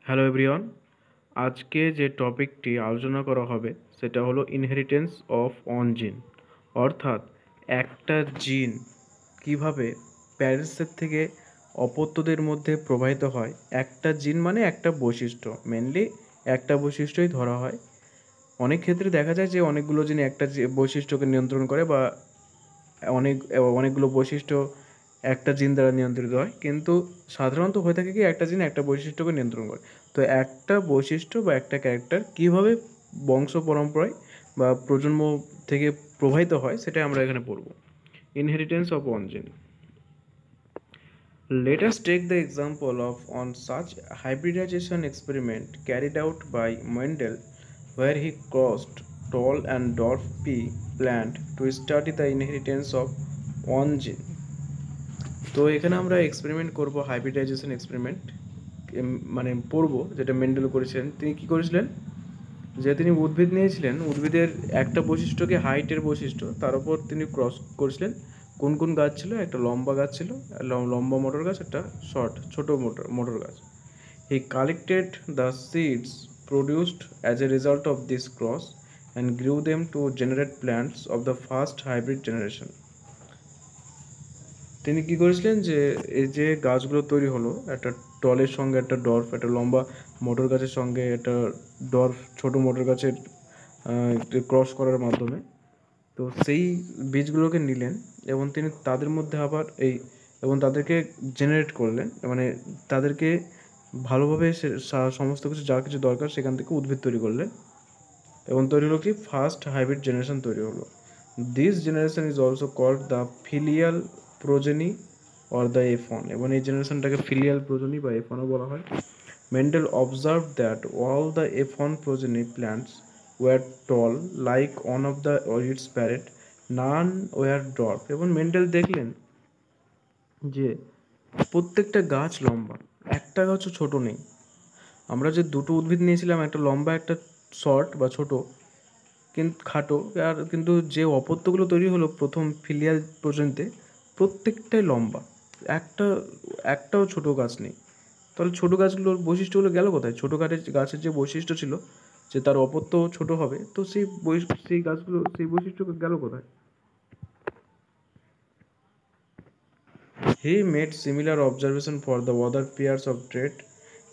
Hello everyone, আজকে যে টপিকটি আলোচনা করা হবে সেটা হলো ইনহেরিটেন্স অফ অন জিন, অর্থাৎ একটা জিন কিভাবে প্যারেন্টসের থেকে অপত্যদের মধ্যে প্রবাহিত হয়। একটা জিন মানে একটা বৈশিষ্ট্য, মেনলি একটা বৈশিষ্ট্যই ধরা হয়। অনেক ক্ষেত্রে দেখা যায় যে অনেকগুলো জিন একটা বৈশিষ্ট্যকে নিয়ন্ত্রণ করে, বা অনেক অনেকগুলো বৈশিষ্ট্য একটা জিন দ্বারা নিয়ন্ত্রিত হয়, কিন্তু সাধারণত হয়ে থাকে কি একটা জিন একটা বৈশিষ্ট্যকে নিয়ন্ত্রণ করে। তো একটা বৈশিষ্ট্য বা একটা ক্যারেক্টার কীভাবে বংশ পরম্পরায় বা প্রজন্ম থেকে প্রবাহিত হয় সেটা আমরা এখানে পড়ব। ইনহেরিটেন্স অফ ওয়ান জিন। Let us take the example of on such hybridization experiment carried out by Mendel, where he crossed tall and dwarf pea plant to study the inheritance of one gene. তো এখানে আমরা experiment করব, hybridization experiment মানে পড়ব, যেটা Mendel করেছিলেন। তিনি কি করেছিলেন, যে তিনি উদ্ভিদ নিয়েছিলেন, উদ্ভিদের একটা বৈশিষ্ট্যকে হাইটের বৈশিষ্ট্য, তার উপর তিনি ক্রস করেছিলেন। কোন কোন গাছ ছিল? একটা লম্বা গাছ ছিল, লম্বা মোটর গাছ, একটা ছোট মোটর গাছ। He collected the seeds produced as a result of this cross and grew them to generate plants of the first hybrid generation. তিনি কি করেছিলেন, যে এই যে গাছগুলো তৈরি হলো, একটা টলের সঙ্গে একটা ডর্ফ, একটা লম্বা মোটর গাছের সঙ্গে একটা ডর্ফ ছোট মোটর গাছের ক্রস করার মাধ্যমে, তো সেই বীজগুলোকে নিলেন এবং তিনি তাদের মধ্যে আবার এবং তাদেরকে জেনারেট করলেন, মানে তাদেরকে ভালোভাবে সমস্ত কিছু যা কিছু দরকার সেখান থেকে উদ্ভিদ তৈরি করলেন, এবং তৈরি হলো কি ফার্স্ট হাইব্রিড জেনারেশন তৈরি হলো। This generation is also called the filial progeny or the F one, এবং এই জেনারেশনটাকে ফিলিয়াল প্রোজেনি বা এফনও বলা হয়। Mendel observed that all the F one progeny plants were tall like one of the its parent, none were dwarf. এবং Mendel দেখলেন যে প্রত্যেকটা গাছ লম্বা, একটা গাছও ছোট নেই। আমরা যে দুটো উদ্ভিদ নিয়েছিলাম, একটা লম্বা একটা শর্ট বা ছোট, কিন্তু খাটো, আর কিন্তু যে অপত্যগুলো তৈরি হলো প্রথম ফিলিয়াল পর্যন্ত প্রত্যেকটাই লম্বা, একটা একটাও ছোট গাছ নেই। তাহলে ছোট গাছগুলোর বৈশিষ্ট্যগুলো গেল কোথায়? ছোটো গাছের যে বৈশিষ্ট্য ছিল যে তার অপত্য ছোট হবে, তো সেই গাছগুলো সেই বৈশিষ্ট্য গেল কোথায়? He made similar observation for the other pairs of trade,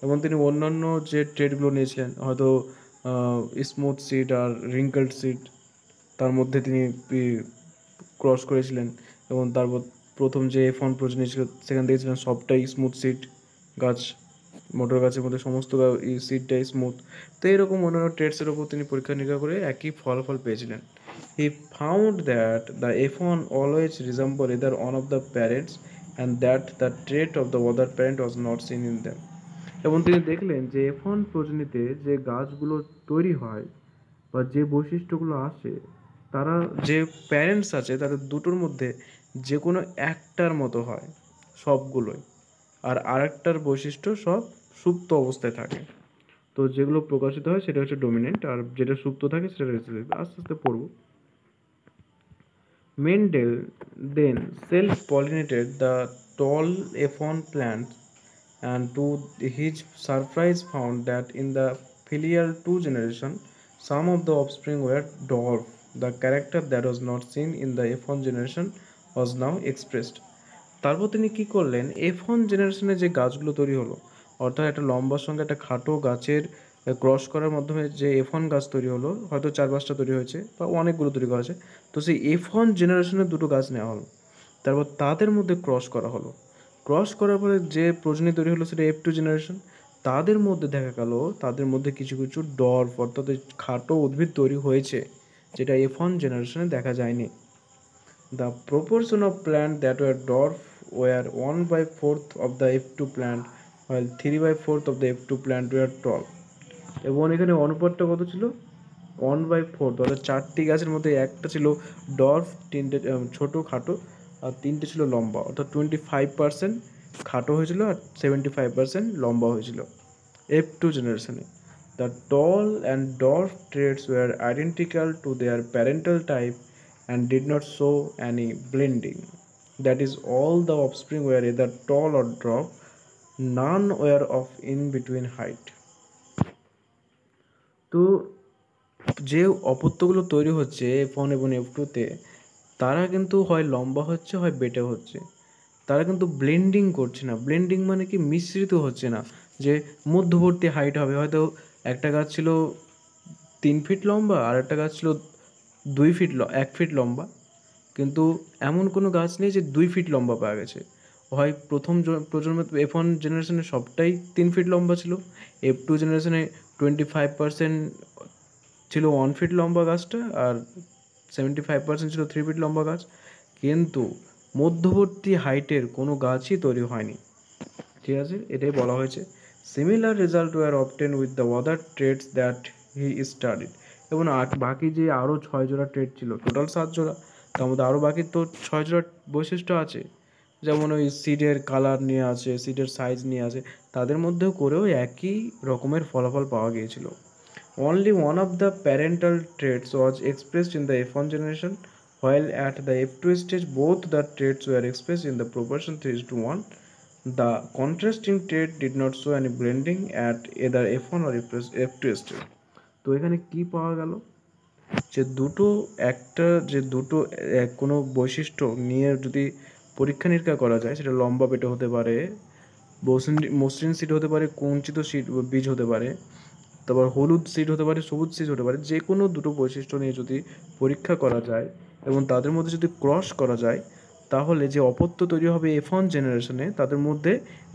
এবং তিনি অন্যান্য যে ট্রেডগুলো নিয়েছিলেন, হয়তো স্মুথ সিড আর রিঙ্কেলড সিড, তার মধ্যে তিনি ক্রস করেছিলেন, এবং তারপর প্রথম যে ফন প্রজন্ম ছিল সেখান থেকে ছিলেন সবটাই স্মুথ সিড গাছ, মোটর গাছের মধ্যে সমস্ত সিডটাই স্মুথ। তো এরকম অন্যান্য ট্রেডসের ওপর তিনি পরীক্ষা নিরীক্ষা করে একই ফলাফল পেয়েছিলেন। He found that the F one always resemble either one of the parents and that the trait of the other parent was not seen in them. এবং তিনি দেখলেন যে এফন প্রজনীতে যে গাছগুলো তৈরি হয় বা যে বৈশিষ্ট্যগুলো আসে, তারা যে প্যারেন্টস আছে তাদের দুটোর মধ্যে যে কোনো একটার মতো হয় সবগুলোই, আর আরেকটার বৈশিষ্ট্য সব সুপ্ত অবস্থায় থাকে। তো যেগুলো প্রকাশিত হয় সেটা হচ্ছে ডমিনেন্ট, আর যেটা সুপ্ত থাকে সেটা রিসেসিভ। আস্তে আস্তে পড়ব। Mendel then self pollinated the tall F1 plants, and to his surprise found that in the filial 2 generation some of the offspring were dwarf. The character that was not seen in the F1 generation was now expressed. তারপর তিনি কি করলেন, F1 জেনারেশনে যে গাছগুলো তৈরি হলো, অর্থাৎ একটা লম্বার সঙ্গে একটা খাটো গাছের ক্রস করার মাধ্যমে যে F1 গাছ তৈরি হলো, হয়তো 4-5টা তৈরি হয়েছে বা অনেকগুলো তৈরি করা হয়েছে, তো সেই F1 জেনারেশনের দুটো গাছ নেওয়া হলো, তারপর তাদের মধ্যে ক্রস করা হলো। ক্রস করার পরে যে প্রজনী তৈরি হলো সেটা F2 জেনারেশন। তাদের মধ্যে দেখা গেল তাদের মধ্যে কিছু কিছু ডর্ফ অর্থাৎ খাটো উদ্ভিদ তৈরি হয়েছে, যেটা F1 জেনারেশনে দেখা যায়নি। The proportion of plants that were dwarf were 1/4 of the F2 plant, while 3/4 of the F2 plant were tall. এবং এখানে অনুপাতটা কত ছিল? 1/4, অর্থাৎ 4টি গাছের মধ্যে একটা ছিল ডর্ফ, 3টে ছোট খাটো, আর 3টে ছিল লম্বা, অর্থাৎ 25% খাটো হয়েছিল আর 75% লম্বা হয়েছিল F2 জেনারেশনে। The tall and dwarf traits were identical to their parental type and did not show any blending. That is, all the offspring were either tall or dwarf. None were of in between height. তো যে অপত্যগুলো তৈরি হচ্ছে F1 এবং F2-তে, তারা কিন্তু হয় লম্বা হচ্ছে, হয় বেটে হচ্ছে। তারা কিন্তু ব্লেন্ডিং করছে না। ব্লেন্ডিং মানে কি, মিশ্রিত হচ্ছে না, যে মধ্যবর্তী হাইট হবে। হয়তো একটা গাছ ছিল 3 ফিট লম্বা, আর একটা গাছ ছিল 2 ফিট 1 ফিট লম্বা, কিন্তু এমন কোনো গাছ নেই যে 2 ফিট লম্বা পাওয়া গেছে। হয় প্রথম প্রজন্ম F1 জেনারেশনে সবটাই 3 ফিট লম্বা ছিল, F2 জেনারেশনে 25% ছিল 1 ফিট লম্বা গাছটা, আর 75% ছিল 3 ফিট লম্বা গাছ। কিন্তু মধ্যবর্তী হাইটের কোনো গাছই তৈরি হয়নি। ঠিক আছে, এটাই বলা হয়েছে। Similar result were obtain with the other traits that he studied. এবং বাকি যে আরও 6 জোড়া ট্রেড ছিল, টোটাল 7 জোড়া, তার মধ্যে আরও বাকি তো 6 জোড়া বৈশিষ্ট্য আছে। যেমন ওই সিডের কালার নিয়ে আছে, সিডের সাইজ নিয়ে আছে, তাদের মধ্যেও করেও একই রকমের ফলাফল পাওয়া গিয়েছিল। Only one of the parental traits was expressed in the F1 generation, while at the F2 stage both the traits were expressed in the proportion 3:1. The contrasting trait did not show any blending at either F1 or F2 stage. তো এখানে কি পাওয়া গেল, যে দুটো কোনো বৈশিষ্ট্য নিয়ে যদি পরীক্ষা নিরীক্ষা করা যায়, সেটা লম্বা বেটে হতে পারে, মসৃণ সিড হতে পারে, কুঞ্চিত সিড বীজ হতে পারে, তারপর হলুদ সিড হতে পারে, সবুজ সিড হতে পারে, যে কোনো দুটো বৈশিষ্ট্য নিয়ে যদি পরীক্ষা করা যায় এবং তাদের মধ্যে যদি ক্রস করা যায়, তাহলে যে অপত্য তৈরি হবে F1 জেনারেশনে, তাদের মধ্যে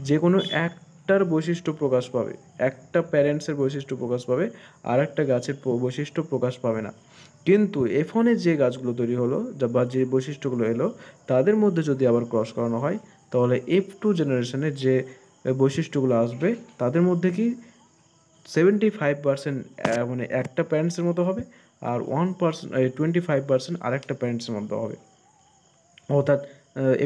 যে কোনো একটার বৈশিষ্ট্য প্রকাশ পাবে, একটা প্যারেন্টসের বৈশিষ্ট্য প্রকাশ পাবে, আর একটা গাছের বৈশিষ্ট্য প্রকাশ পাবে না। কিন্তু F1-এর যে গাছগুলো তৈরি হলো বা যে বৈশিষ্ট্যগুলো এলো, তাদের মধ্যে যদি আবার ক্রস করানো হয়, তাহলে F2 জেনারেশনের যে বৈশিষ্ট্যগুলো আসবে, তাদের মধ্যে কি 75% মানে একটা প্যারেন্টসের মতো হবে, আর 25% আর একটা প্যারেন্টসের মতো হবে। অর্থাৎ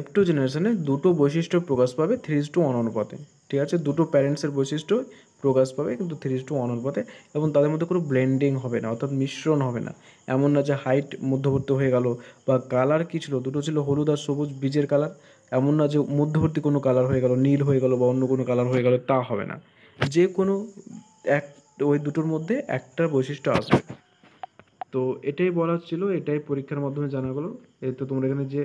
F2 জেনারেশনে দুটো বৈশিষ্ট্য প্রকাশ পাবে 3:1 অনুপাতে। ঠিক আছে, দুটো প্যারেন্টসের বৈশিষ্ট্য প্রকাশ পাবে কিন্তু 3:1 অনুপাতে, এবং তাদের মধ্যে কোনো ব্লেন্ডিং হবে না, অর্থাৎ মিশ্রণ হবে না। এমন না যে হাইট মধ্যবর্তী হয়ে গেল, বা কালার কী ছিল, দুটো ছিল হলুদ আর সবুজ বীজের কালার, এমন না যে মধ্যবর্তী কোনো কালার হয়ে গেল, নীল হয়ে গেল বা অন্য কোনো কালার হয়ে গেল, তা হবে না। যে কোনো এক ওই দুটোর মধ্যে একটা বৈশিষ্ট্য আসবে। তো এটাই বলার ছিল, এটাই পরীক্ষার মাধ্যমে জানা গেলো। এই তো তোমরা এখানে যে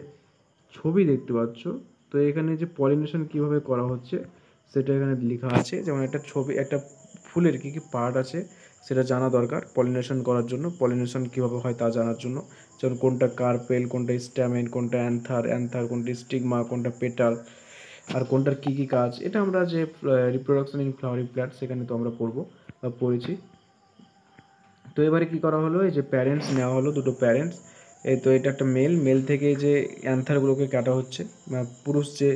ছবি দেখতে পাচ্ছ, তো এখানে যে পলিনেশন কিভাবে করা হচ্ছে সেটা এখানে লেখা আছে। যেমন একটা ছবি, একটা ফুলের কী কী পার্ট আছে সেটা জানা দরকার পলিনেশন করার জন্য, পলিনেশন কীভাবে হয় তা জানার জন্য। যেমন কোনটা কার্পেল, কোনটা স্ট্যামেন, কোনটা অ্যান্থার, কোনটা স্টিগমা, কোনটা পেটাল, আর কোনটার কী কী কাজ, এটা আমরা যে রিপ্রোডাকশন ইন ফ্লাওয়ারিং প্ল্যান্ট সেখানে তো আমরা পড়বো বা পড়েছি। তো এবারে কি করা হলো, এই যে প্যারেন্টস নেওয়া হলো, দুটো প্যারেন্টস। এই তো এটা একটা মেল থেকে যে অ্যান্থারগুলোকে কাটা হচ্ছে, পুরুষ যে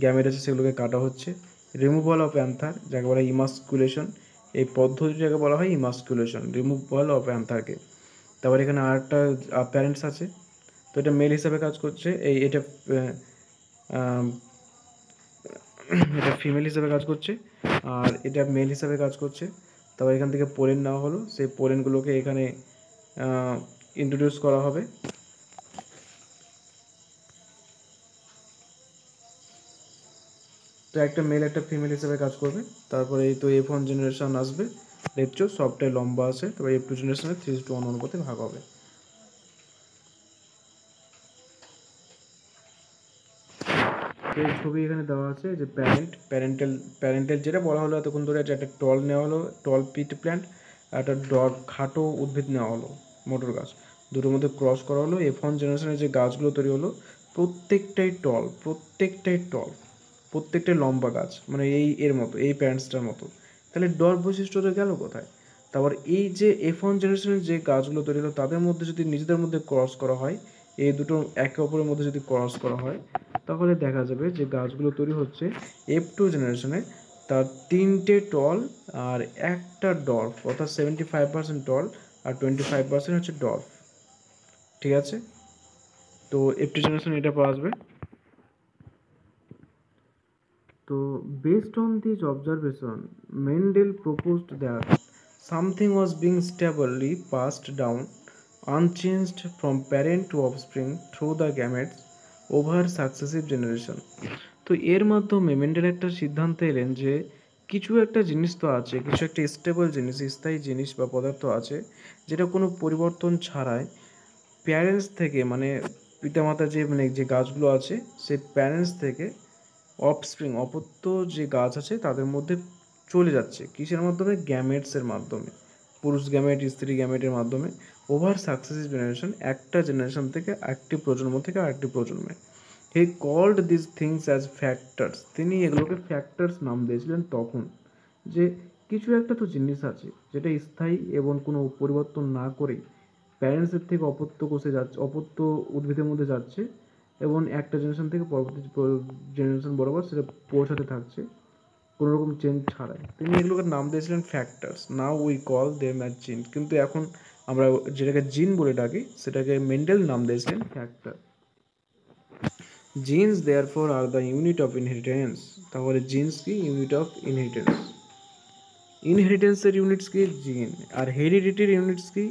গ্যামেট আছে সেগুলোকে কাটা হচ্ছে। রিমুভাল অফ অ্যান্থার, যাকে বলা হয় ইমাস্কুলেশন, এই পদ্ধতিটাকে বলা হয় ইমাস্কুলেশন, রিমুভাল অফ অ্যান্থারকে। তারপর এখানে আরেকটা প্যারেন্টস আছে, তো এটা মেল হিসাবে কাজ করছে, এটা এটা ফিমেল হিসাবে কাজ করছে, আর এটা মেল হিসাবে কাজ করছে। তারপর এখান থেকে পোলেন নেওয়া হলো, সেই পোলেনগুলোকে এখানে ইন্ট্রোডিউস করা হবে। তো একটা মেল একটা ফিমেল হিসেবে কাজ করবে। তারপরে এই তো F1 জেনারেশন আসবে, দেখছো সবটাই লম্বা আছে। তারপর F2 জেনারেশনে 3:1 অনুপাতে ভাগ হবে। এই ছবি এখানে দেওয়া আছে যে প্যারেন্টাল যেটা বলা হলো এতক্ষণ ধরে, যে একটা টল নেওয়া হলো, টল পিট প্ল্যান্ট, আর একটা খাটো উদ্ভিদ নেওয়া হলো, মোটর গাছ, দুটোর মধ্যে ক্রস করা হলো। F1 জেনারেশনের যে গাছগুলো তৈরি হলো প্রত্যেকটাই প্রত্যেকটাই লম্বা গাছ, মানে এর মতো, এই প্যারেন্টসটার মতো। তাহলে ডট বৈশিষ্ট্যটা গেল কোথায়? তারপর এই যে F1 জেনারেশনের যে গাছগুলো তৈরি হলো তাদের মধ্যে যদি নিজেদের মধ্যে ক্রস করা হয়, এই দুটো একে অপরের মধ্যে যদি ক্রস করা হয়, তাহলে দেখা যাবে যে গাছগুলো তৈরি হচ্ছে F2 জেনারেশনে, তার 3টে টল আর একটা ডর্ফ, অর্থাৎ 75% টল আর 25% হচ্ছে ডর্ফ। ঠিক আছে, তো F2 জেনারেশন এটা পাওয়া আসবে। তো based on this observation, Mendel proposed that something was being stably passed down unchanged from parent to offspring through the gametes over successive generation. তো এর মাধ্যমে মেন্ডেল একটা সিদ্ধান্তে এলেন যে কিছু একটা জিনিস তো আছে, কিছু একটা স্টেবল জিনিস, স্থায়ী জিনিস বা পদার্থ আছে যেটা কোনো পরিবর্তন ছাড়াই প্যারেন্টস থেকে, মানে পিতামাতা যে মানে যে গাছগুলো আছে সেই প্যারেন্টস থেকে অফস্প্রিং অপত্য যে গাছ আছে তাদের মধ্যে চলে যাচ্ছে। কিসের মাধ্যমে? গ্যামেটসের মাধ্যমে, পুরুষ গ্যামেট স্ত্রী গ্যামেটের মাধ্যমে ওভার সাকসেসিভ জেনারেশন, একটা জেনারেশন থেকে একটি প্রজন্ম থেকে আরেকটি প্রজন্মে। He called this things as factors, তিনি এগুলোকে ফ্যাক্টরস নাম দিয়েছিলেন তখন, যে কিছু একটা তো জিনিস আছে যেটা স্থায়ী এবং কোনো পরিবর্তন না করেই প্যারেন্টসের থেকে অপত্য কোষে যাচ্ছে, অপত্য উদ্ভিদের মধ্যে যাচ্ছে এবং একটা জেনারেশন থেকে পরবর্তী জেনারেশন বরাবর সেটা পৌঁছাতে থাকছে কোনো রকম চেঞ্জ ছাড়াই। তিনি এগুলোকে নাম দিয়েছিলেন factors. Now we call them as জিন, কিন্তু এখন আমরা যেটাকে জিন বলে ডাকি সেটাকে মেন্ডেল নাম দিয়েছিলেন factor. Genes therefore are the unit of inheritance. তাহলে জিনস কি? Unit of inheritance. ইনহেরিটেন্সের ইউনিটস কি? জিন। আর হেরিডিটির ইউনিটস কি?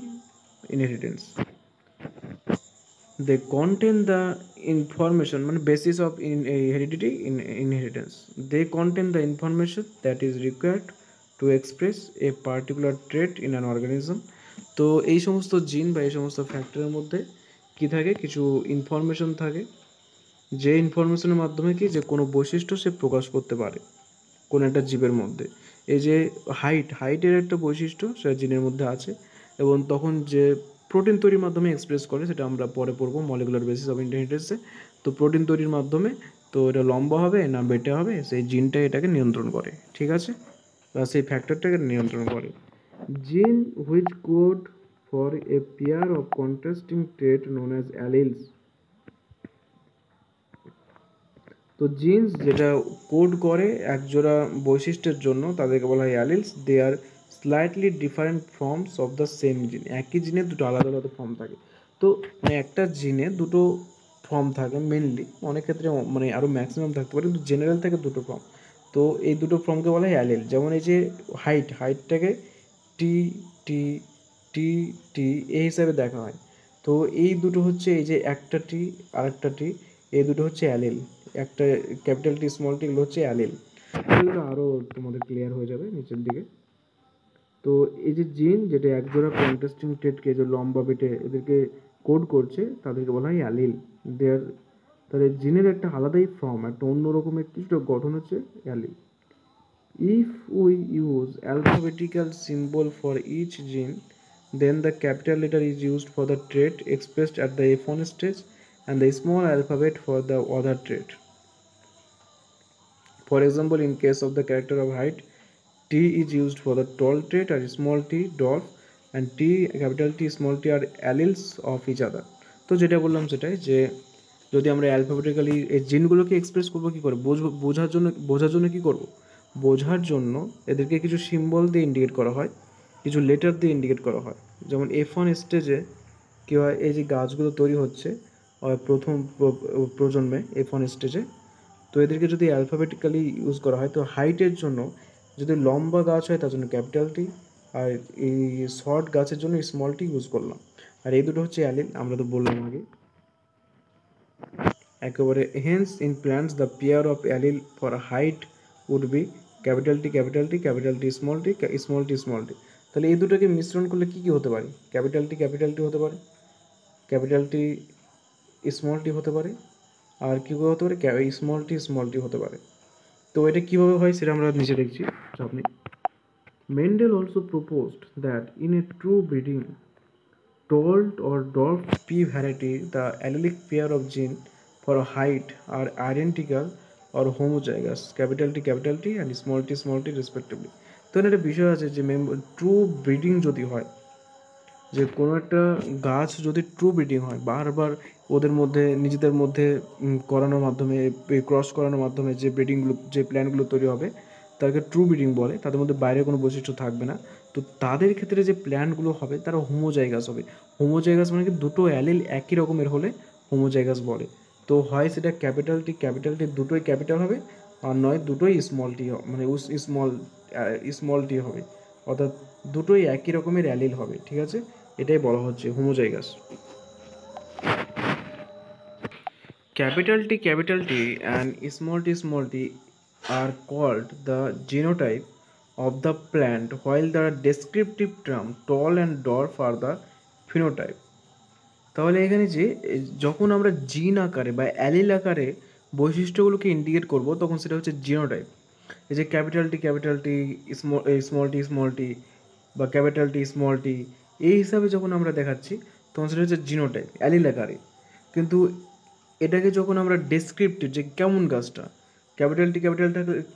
Inheritance. they contain the information, মানে basis of heredity in inheritance, they contain the information that is required to express a particular trait in an organism. তো এই সমস্ত জিন বা এই সমস্ত ফ্যাক্টরের মধ্যে কি থাকে? কিছু ইনফরমেশন থাকে, যে ইনফরমেশনের মাধ্যমে কি যে কোনো বৈশিষ্ট্য সে প্রকাশ করতে পারে কোনো একটা জীবের মধ্যে। এই যে হাইটের একটা বৈশিষ্ট্য সেটা জিনের মধ্যে আছে, এবং তখন যে প্রোটিন তৈরির মাধ্যমে এক্সপ্রেস করে সেটা আমরা পরে পড়বো মলিকুলার বেসিস অফ ইনহেরিটেন্সে। তো প্রোটিন তৈরির মাধ্যমে তো এটা লম্বা হবে না বেটে হবে সেই জিনটা এটাকে নিয়ন্ত্রণ করে, ঠিক আছে, বা সেই ফ্যাক্টরটাকে নিয়ন্ত্রণ করে। Gene which code for a pair of contrasting trait known as alleles. তো জিনস যেটা কোড করে একজোড়া বৈশিষ্ট্যের জন্য তাদেরকে বলা হয় alleles. They are slightly different forms of the same gene. একই জিনের দুটো আলাদা আলাদা ফর্ম থাকে। তো মানে একটা জিনে দুটো ফর্ম থাকে মেনলি, অনেক ক্ষেত্রে মানে আরও ম্যাক্সিমাম থাকতে পারে, কিন্তু জেনারেল থাকে দুটো ফর্ম। তো এই দুটো ফর্মকে বলা হয় অ্যালিল। যেমন এই যে হাইটটাকে টি টি টি টি এই হিসাবে দেখা হয়। তো এই দুটো হচ্ছে, এই যে একটা টি আর একটা টি, এই দুটো হচ্ছে অ্যালিল। একটা ক্যাপিটাল টি স্মল টি, এগুলো হচ্ছে অ্যালিল। এগুলো আরও তোমাদের ক্লিয়ার হয়ে যাবে নিচের দিকে। তো এই যে জিন যেটা একজোড়া কন্ট্রাস্টিং ট্রেটকে যে লম্বা বেটে এদেরকে কোড করছে তাদেরকে বলা হয় অ্যালিল। দেয়ার, তাদের জিনের একটা আলাদাই ফর্ম, একটা অন্য রকমের কিছুটা গঠন হচ্ছে allele. If we use alphabetical symbol for each gene, then the capital letter is used for the trait expressed at the F1 stage and the small alphabet for the other trait. For example, in case of the character of height, T is used for the tall trait and small t dwarf, and T capital T small t are alleles of each other. তো যেটা বললাম সেটাই, যে যদি আমরা alphabetically এই জিনগুলোকে express করবো কী করে, বোঝার জন্য কী করব, বোঝার জন্য এদেরকে কিছু সিম্বল দিয়ে ইন্ডিকেট করা হয়, কিছু লেটার দিয়ে ইন্ডিকেট করা হয়। যেমন F1 স্টেজে কী হয়, এই যে গাছগুলো তৈরি হচ্ছে প্রথম প্রজন্মে F1 স্টেজে, তো এদেরকে যদি অ্যালফাবেটিক্যালি ইউজ করা হয়, তো হাইটের জন্য যদি লম্বা গাছ হয় তার জন্য ক্যাপিটাল টি, আর এই শর্ট গাছের জন্য স্মল টি ইউজ করলাম। আর এই দুটো হচ্ছে অ্যালিল, আমরা তো বললাম আগে একেবারে। Hence in plants the pair of allele for height would be capital T capital T capital T small T small T small T. তাহলে এই দুটোকে মিশ্রণ করলে কী কী হতে পারে? ক্যাপিটাল টি হতে পারে, ক্যাপিটাল টি স্মল টি হতে পারে, আর কী হতে পারে? স্মল টি হতে পারে। তো এটা কীভাবে হয় সেটা আমরা নিচে দেখছি, চাপ নেই। Mendel also proposed that in a true breeding, tall or dwarf pea variety, the allelic pair of gene for height are identical or homozygous, capital T and small t respectively. তো একটা বিষয় আছে যে ট্রু ব্রিডিং যদি হয়, যে কোনো একটা গাছ যদি ট্রু ব্রিডিং হয়, বারবার ওদের মধ্যে নিজেদের মধ্যে করানোর মাধ্যমে, ক্রস করানোর মাধ্যমে যে ব্রিডিংগুলো, যে প্ল্যান্টগুলো তৈরি হবে তাকে ট্রু ব্রিডিং বলে, তাদের মধ্যে বাইরে কোনো বৈশিষ্ট্য থাকবে না। তো তাদের ক্ষেত্রে যে প্ল্যান্টগুলো হবে তারা হোমোজাইগাস হবে। হোমোজাইগাস মানে কি, দুটো অ্যালিল একই রকমের হলে হোমোজাইগাস বলে। তো হয় সেটা ক্যাপিটাল টি দুটোই ক্যাপিটাল হবে, আর নয় দুটোই স্মল টি, মানে স্মল টি হবে, অর্থাৎ দুটোই একই রকমের অ্যালিল হবে, ঠিক আছে, এটাই বলা হচ্ছে homozygous. Capital T and small tea are called the genotype of the plant, while the descriptive term tall and dwarf are the phenotype. তাহলে এখানে যে যখন আমরা জিন আকারে বা অ্যালিল আকারে বৈশিষ্ট্যগুলোকে ইন্ডিকেট করব তখন সেটা হচ্ছে জিনোটাইপ। এই যে ক্যাপিটাল টি স্মল টি বা ক্যাপিটাল টি স্মল টি এই হিসাবে যখন আমরা দেখাচ্ছি তখন সেটা হচ্ছে জিনোটাইপ অ্যালিল আকারে। কিন্তু এটাকে যখন আমরা ডেসক্রিপটিভ যে কেমন গাছটা, ক্যাপিটাল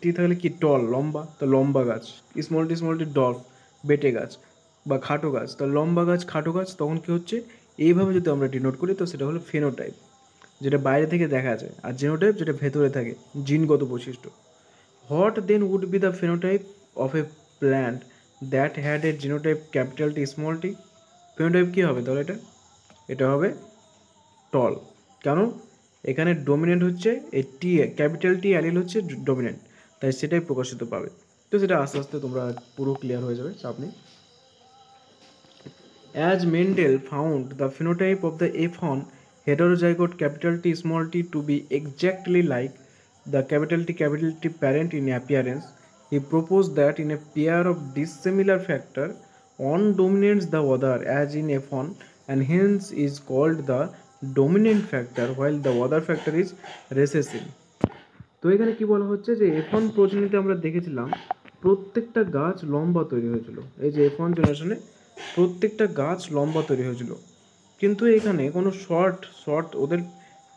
টি থাকলে কি টল লম্বা, তো লম্বা গাছ, স্মল টি ডর্ফ বেটে গাছ বা খাটো গাছ, তো লম্বা গাছ খাটো গাছ, তখন কি হচ্ছে এইভাবে যদি আমরা ডিনোট করি তো সেটা হলো ফেনোটাইপ যেটা বাইরে থেকে দেখা যায়, আর জিনোটাইপ যেটা ভেতরে থাকে জিনগত বৈশিষ্ট্য। What then would be the phenotype of a plant that had a genotype capital T small T? Phenotype কী হবে তাহলে? এটা হবে টল। কেন? এখানে ডোমিনেন্ট হচ্ছে এই টি, ক্যাপিটাল টি অ্যালিল হচ্ছে ডোমিনেন্ট, তাই সেটাই প্রকাশিত পাবে। তো সেটা আস্তে আস্তে তোমরা পুরো ক্লিয়ার হয়ে যাবে, চাপ নেই। As Mendel found the phenotype of the F1 heterozygote capital T small t to be exactly like the capital T parent in appearance, he proposed that in a pair of dissimilar factor, one dominates the other as in F1 and hence is called the dominant factor while the other factor is recessive. তো এখানে কি বলা হচ্ছে যে F1 প্রজননীতে আমরা দেখেছিলাম প্রত্যেকটা গাছ লম্বা তৈরি হয়েছিল, এই যে F1 জেনারেশনে প্রত্যেকটা গাছ লম্বা তৈরি হয়েছিল, কিন্তু এখানে কোনো শর্ট ওদের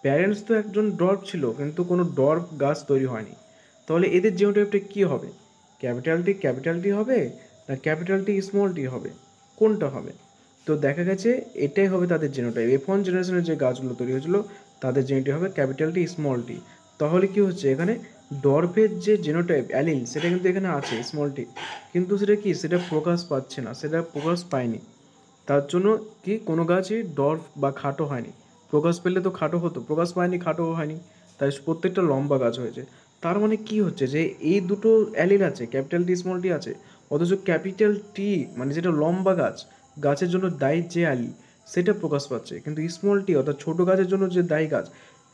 প্যারেন্টস তো একজন ডর্ফ ছিল কিন্তু কোনো ডর্ফ গাছ তৈরি হয়নি। তাহলে এদের জিনোটাইপটা কী হবে? ক্যাপিটাল টি হবে না ক্যাপিটাল টি স্মল টি হবে? কোনটা হবে? তো দেখা গেছে এটাই হবে তাদের জিনোটাইপ। F1 জেনারেশনের যে গাছগুলো তৈরি হয়েছিল তাদের জিনোটাইপ হবে ক্যাপিটাল টি স্মল টি। তাহলে কি হচ্ছে এখানে ডর্ফের যে জিনোটাইপ অ্যালিল সেটা কিন্তু এখানে আছে স্মল টি, কিন্তু সেটা প্রকাশ পাচ্ছে না, সেটা প্রকাশ পায়নি। তার জন্য কি কোনো গাছই ডর্ফ বা খাটো হয়নি, প্রকাশ পেলে তো খাটো হতো, প্রকাশ পায়নি, খাটো হয়নি, তাই প্রত্যেকটা লম্বা গাছ হয়েছে। তার মানে কি হচ্ছে যে এই দুটো অ্যালিল আছে, ক্যাপিটাল টি স্মল টি আছে, অথচ ক্যাপিটাল টি মানে যেটা লম্বা গাছের জন্য দায়ী যে অ্যালিল সেটা প্রকাশ পাচ্ছে, কিন্তু স্মল টি অর্থাৎ ছোটো গাছের জন্য যে দায়ী গাছ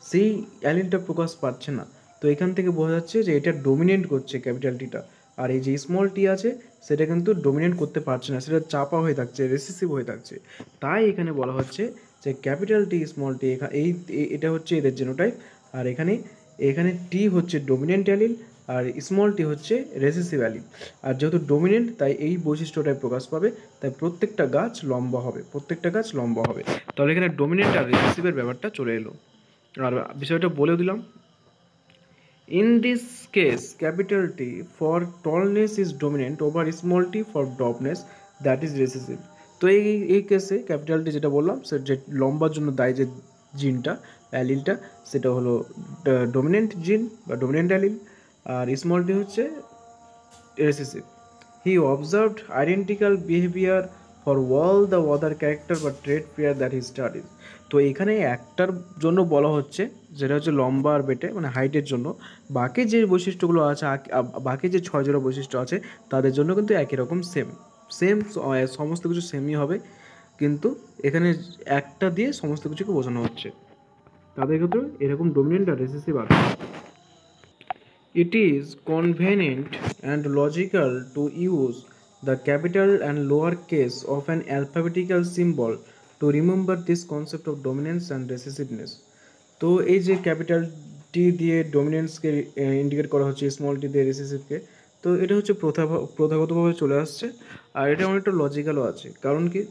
সেই অ্যালিলটা প্রকাশ পাচ্ছে না। তো এখান থেকে বোঝা যাচ্ছে যে এটা ডোমিনেন্ট করছে ক্যাপিটাল টিটা, আর এই যে স্মল টি আছে সেটা কিন্তু ডোমিনেন্ট করতে পারছে না, সেটা চাপা হয়ে থাকছে, রেসিসিভ হয়ে থাকছে। তাই এখানে বলা হচ্ছে যে ক্যাপিটাল টি স্মল টি এটা হচ্ছে এদের জিনোটাইপ, আর এখানে টি হচ্ছে ডোমিনেন্ট অ্যালিল আর স্মল টি হচ্ছে রেসিসিভ অ্যালিল। আর যেহেতু ডোমিনেন্ট তাই এই বৈশিষ্ট্যটাই প্রকাশ পাবে, তাই প্রত্যেকটা গাছ লম্বা হবে। তাহলে এখানে ডোমিনেন্ট আর রেসিসিভের ব্যাপারটা চলে এলো, আর বিষয়টা বলেও দিলাম। In this case, capital T for tallness is dominant over small t for dwarfness, that is recessive. তো এই কেসে ক্যাপিটাল টি যেটা বললাম সে যে লম্বার জন্য দায়ী যে জিনটা অ্যালিলটা সেটা হলো ডোমিনেন্ট জিন বা ডোমিনেন্ট অ্যালিল, আর স্মল টি হচ্ছে recessive. He observed identical behaviour for all the other character বা trait pair that he studies. তো এখানে একটার জন্য বলা হচ্ছে যেটা হচ্ছে লম্বা আর বেটে মানে হাইটের জন্য, বাকি যে বৈশিষ্ট্যগুলো আছে বাকি যে 6 জোড়া বৈশিষ্ট্য আছে তাদের জন্য কিন্তু একই রকম সেম সমস্ত কিছু সেমই হবে, কিন্তু এখানে একটা দিয়ে সমস্ত কিছুকে বোঝানো হচ্ছে। তাদের ক্ষেত্রে এরকম ডোমিনেন্ট আর রেসেসিভ আছে। It is convenient and logical to use the capital and lowercase of an alphabetical symbol to remember this concept of dominance and recessiveness. তো এই যে ক্যাপিটাল টি দিয়ে ডোমিনেন্সকে ইন্ডিকেট করা হচ্ছে, স্মল টি দিয়ে রেসেসিভকে, তো এটা হচ্ছে প্রথাগতভাবে চলে আসছে, আর এটা অনেকটা লজিক্যালও আছে। কারণ কি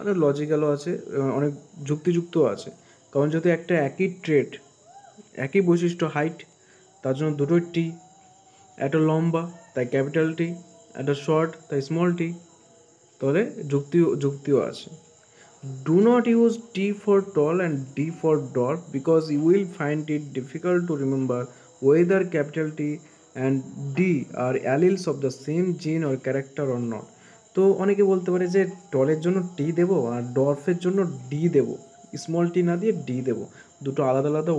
অনেক লজিক্যালও আছে, অনেক যুক্তিযুক্তও আছে। কারণ যেহেতু একটা একই ট্রেড একই বৈশিষ্ট্য হাইট, তার জন্য দুটোই টি, একটা লম্বা তাই ক্যাপিটাল টি, একটা শর্ট তাই স্মল টি, তাহলে যুক্তিও আছে। Do not use T for tall and D for dwarf because you will find it difficult to remember whether capital T and D are alleles of the same gene or character or not. তো অনেকে বলতে পারে যে টলের জন্য টি দেবো আর ডর্ফের জন্য D দেবো, small tea না দিয়ে ডি দেবো, দুটো আলাদা আলাদা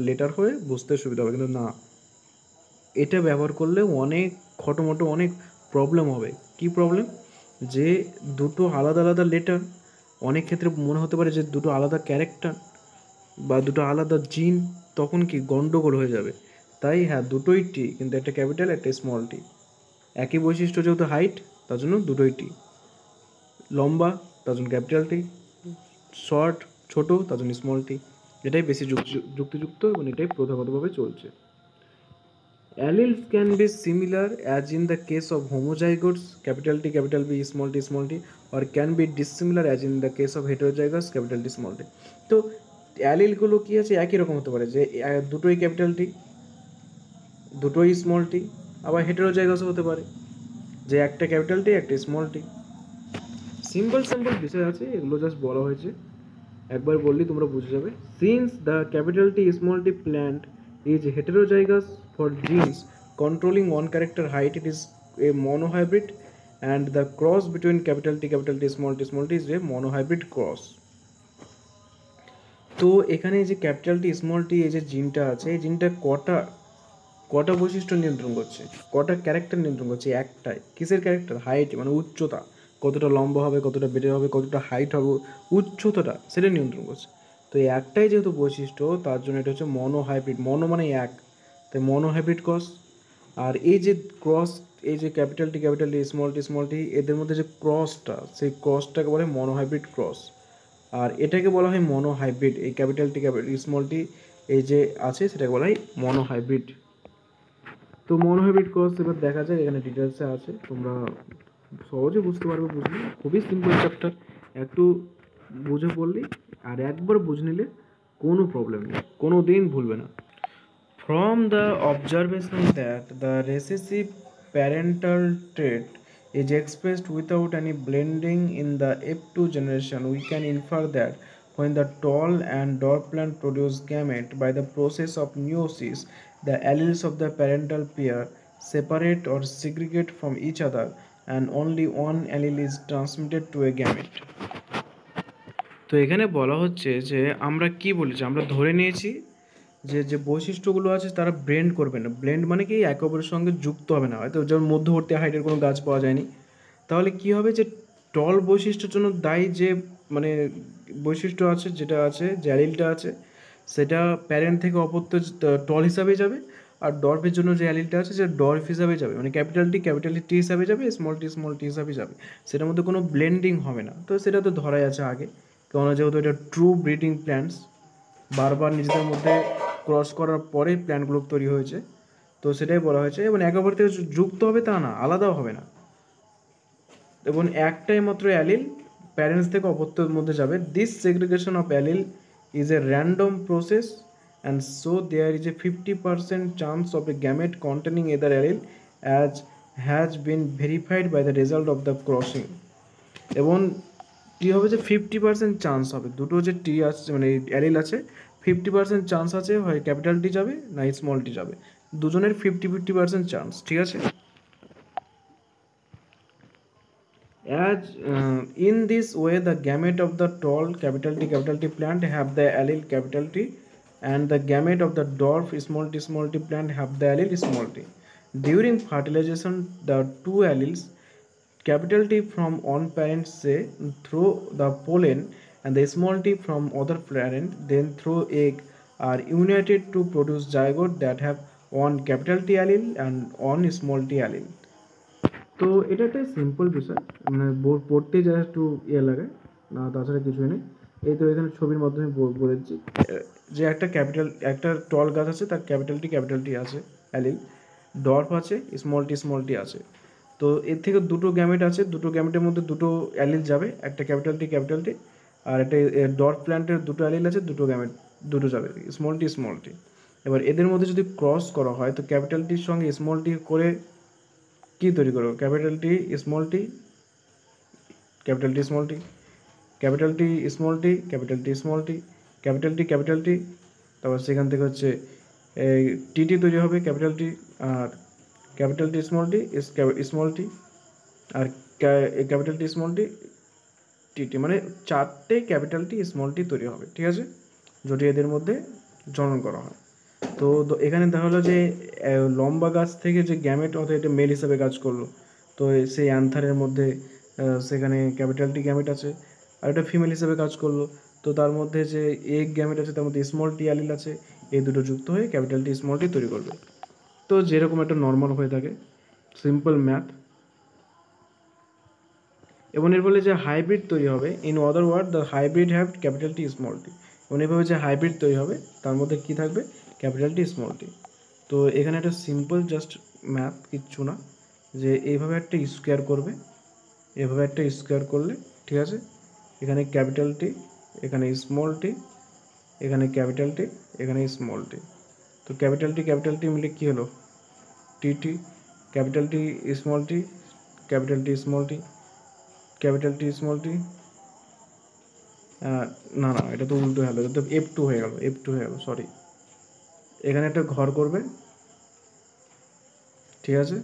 লেটার হয়ে বুঝতে সুবিধা হবে, কিন্তু না, এটা ব্যবহার করলে অনেক খটোমটো অনেক প্রবলেম হবে। কি প্রবলেম? যে দুটো আলাদা আলাদা লেটার, অনেক ক্ষেত্রে মনে হতে পারে যে দুটো আলাদা ক্যারেক্টার বা দুটো আলাদা জিন, তখন কি গন্ডগোল হয়ে যাবে। তাই হ্যাঁ দুটোই টি, কিন্তু একটা ক্যাপিটাল একটা স্মল টি। একই বৈশিষ্ট্য যেহেতু হাইট, তার জন্য দুটোই টি। লম্বা তার জন্য ক্যাপিটাল টি, শর্ট ছোট তার জন্য স্মল টি। এটাই বেশি যুক্তিযুক্ত এবং এটাই প্রথাগতভাবে চলছে। Alleles can be similar as in the case of homozygotes capital T capital B small t, or can be dissimilar as in the case of heterozygous capital T small t. তো অ্যালিলগুলো কি আছে একই রকম হতে পারে, যে দুটোই ক্যাপিটাল টি দুটোই স্মল টি, আবার হেটেরোজাইগাসও হতে পারে যে একটা ক্যাপিটাল টি একটা স্মল টি। সিম্পল বিষয় আছে, এগুলো জাস্ট বলা হয়েছে, একবার বললেই তোমরা বুঝে যাবে। Since the capital T small T plant is heterozygous for genes controlling one character height, it is a monohybrid, and the cross between capital T small t is a monohybrid cross. তো এখানে যে capital T small টি এই যে জিনটা আছে, এই জিনটা কটা বৈশিষ্ট্য নিয়ন্ত্রণ করছে, কটা ক্যারেক্টার নিয়ন্ত্রণ করছে? একটাই। কিসের ক্যারেক্টার? হাইট, মানে উচ্চতা, কতটা লম্বা হবে, কতটা বেড়ে হবে, কতটা হাইট হবে, উচ্চতাটা সেটা নিয়ন্ত্রণ করছে। তো এই একটাই যেহেতু বৈশিষ্ট্য, তার জন্য এটা হচ্ছে মনোহাইব্রিড। মনো মানে এক, তাই মনোহাইব্রিড ক্রস। আর এই যে ক্রস, এই যে ক্যাপিটাল টি স্মল টি এদের মধ্যে যে ক্রসটা, সেই ক্রসটাকে বলে মনোহাইব্রিড ক্রস। আর এটাকে বলা হয় মনোহাইব্রিড। এই ক্যাপিটাল টি স্মল টি এই যে আছে সেটাকে বলা হয় মনোহাইব্রিড। তো মনোহাইব্রিড ক্রস এবার দেখা যায়, এখানে ডিটেলসে আছে, তোমরা সহজে বুঝতে পারবে। বুঝলে খুবই সিম্পল চ্যাপ্টার, একটু বুঝে পড়লেই আর একবার বুঝে নিলে কোনো প্রবলেম নেই, কোনো দিন ভুলবে না। From the observation that the recessive parental trait is expressed without any blending in the F2 generation, we can infer that when the tall and dwarf plant produce gamete by the process of meiosis, the alleles of the parental pair separate or segregate from each other, and only one allele is transmitted to a gamete. তো এখানে বলা হচ্ছে যে আমরা কি বলেছি, আমরা ধরে নিয়েছি যে যে বৈশিষ্ট্যগুলো আছে তারা ব্লেন্ড করবে না। ব্লেন্ড মানে কি, একে অপরের সঙ্গে যুক্ত হবে না। হয়তো যেমন মধ্যবর্তী হাইটের কোনো গাছ পাওয়া যায়নি, তাহলে কি হবে, যে টল বৈশিষ্ট্যের জন্য দায়ী যে মানে বৈশিষ্ট্য আছে, যেটা আছে যে অ্যালিলটা আছে, সেটা প্যারেন্ট থেকে অপত্য টল হিসাবে যাবে। আর ডর্ফের জন্য যে অ্যালিলটা আছে সেটা ডর্ফ হিসাবে যাবে, মানে ক্যাপিটাল টি হিসাবে যাবে, স্মল টি হিসাবে যাবে। সেটার মধ্যে কোনো ব্লেন্ডিং হবে না। তো সেটা তো ধরাই আছে আগে, কেননা যেহেতু এটা ট্রু ব্রিডিং প্ল্যান্টস, বারবার নিজেদের মধ্যে ক্রস করার পরেই প্ল্যান্টগুলো তৈরি হয়েছে। তো সেটাই বলা হয়েছে, এবং একে অপর থেকে যুক্ত হবে তা না, আলাদাও হবে না, এবং একটাই মাত্র অ্যালিল প্যারেন্টস থেকে অপত্যের মধ্যে যাবে। This segregation of allele is a random process, and so there is a 50% chance of a gamete containing either allele as has been verified by the result of the crossing. এবং কী হবে, যে 50% chance হবে, দুটো যে টি আছে মানে allele আছে, 50% চান্স আছে হয় ক্যাপিটাল টি যাবে না স্মল টি যাবে, দুজনের 50% চান্স, ঠিক আছে। As in this way, the gamete of the tall capital T plant have the allele capital T, and the gamete of the dwarf small t plant have the allele small t. During fertilization, the two alleles capital T from one parent say through the pollen, and the small t from other parent then through egg, are united to produce zygote that have one capital T allele and one small t allele. তো এটা একটা simple বিষয়, মানে পড়তে যা একটু ইয়ে লাগে না, তাছাড়া কিছুই নেই। এই তো এখানে ছবির মাধ্যমে বলেছি যে একটা টল গাছ আছে, তার ক্যাপিটাল টি আছে অ্যালিল, ডর্ফ আছে, স্মল টি আছে। তো এর থেকে দুটো গ্যামেট আছে, দুটো গ্যামেটের মধ্যে দুটো অ্যালিল যাবে, একটা ক্যাপিটাল টি, আর একটা ডর্ফ প্ল্যান্টের দুটো অ্যালিল আছে, দুটো গ্যামেট দুটো যাবে, স্মল টি। এবার এদের মধ্যে যদি ক্রস করা হয়, তো ক্যাপিটাল টির সঙ্গে স্মল টি করে কি তৈরি করবো, ক্যাপিটাল টি স্মল টি, ক্যাপিটাল টি স্মল টি, ক্যাপিটাল টি স্মল টি, ক্যাপিটাল টি স্মল টি, ক্যাপিটাল টি, তারপর সেখান থেকে হচ্ছে এই টি তৈরি হবে ক্যাপিটাল টি, আর ক্যাপিটাল টি স্মল টি, আর ক্যাপিটাল টি স্মল টি, মানে চারটে ক্যাপিটাল টি স্মল টি তৈরি হবে, ঠিক আছে, যদি এদের মধ্যে জনন করা হয়। তো এখানে দেখা হলো যে লম্বা গাছ থেকে যে গ্যামেট, অর্থাৎ এটা মেল হিসাবে কাজ করলো, তো সেই অ্যান্থারের মধ্যে সেখানে ক্যাপিটাল টি গ্যামেট আছে, আর এটা ফিমেল হিসেবে কাজ করলো, তো তার মধ্যে যে এগ গ্যামেট আছে তার মধ্যে স্মল টি অ্যালিল আছে। এই দুটো যুক্ত হয়ে ক্যাপিটাল টি স্মল টি তৈরি করবে। তো যেরকম একটা নর্মাল হয়ে থাকে সিম্পল ম্যাথ, এবং এর ফলে যে হাইব্রিড তৈরি হবে, in other word the hybrid have capital T small T, এবং এভাবে যে হাইব্রিড তৈরি হবে তার মধ্যে কী থাকবে, ক্যাপিটাল টি স্মল টি। তো এখানে একটা সিম্পল জাস্ট ম্যাথ, কিচ্ছু না, যে এইভাবে একটা স্কোয়ার করবে, এভাবে একটা স্কোয়ার করলে, ঠিক আছে, এখানে ক্যাপিটাল টি, এখানে স্মল টি, এখানে ক্যাপিটাল টি, এখানে স্মল টি। তো ক্যাপিটাল টি মিলে কী হলো, টি টি, ক্যাপিটাল টি স্মল টি, ক্যাপিটাল টি স্মল টি, ক্যাপিটাল টি স্মল টি, না না এটা তো উল্টো হলো, এটা তো F2 হয়ে গেল, F2 হয়ে গেল, সরি। এখানে একটা ঘর করবে, ঠিক আছে,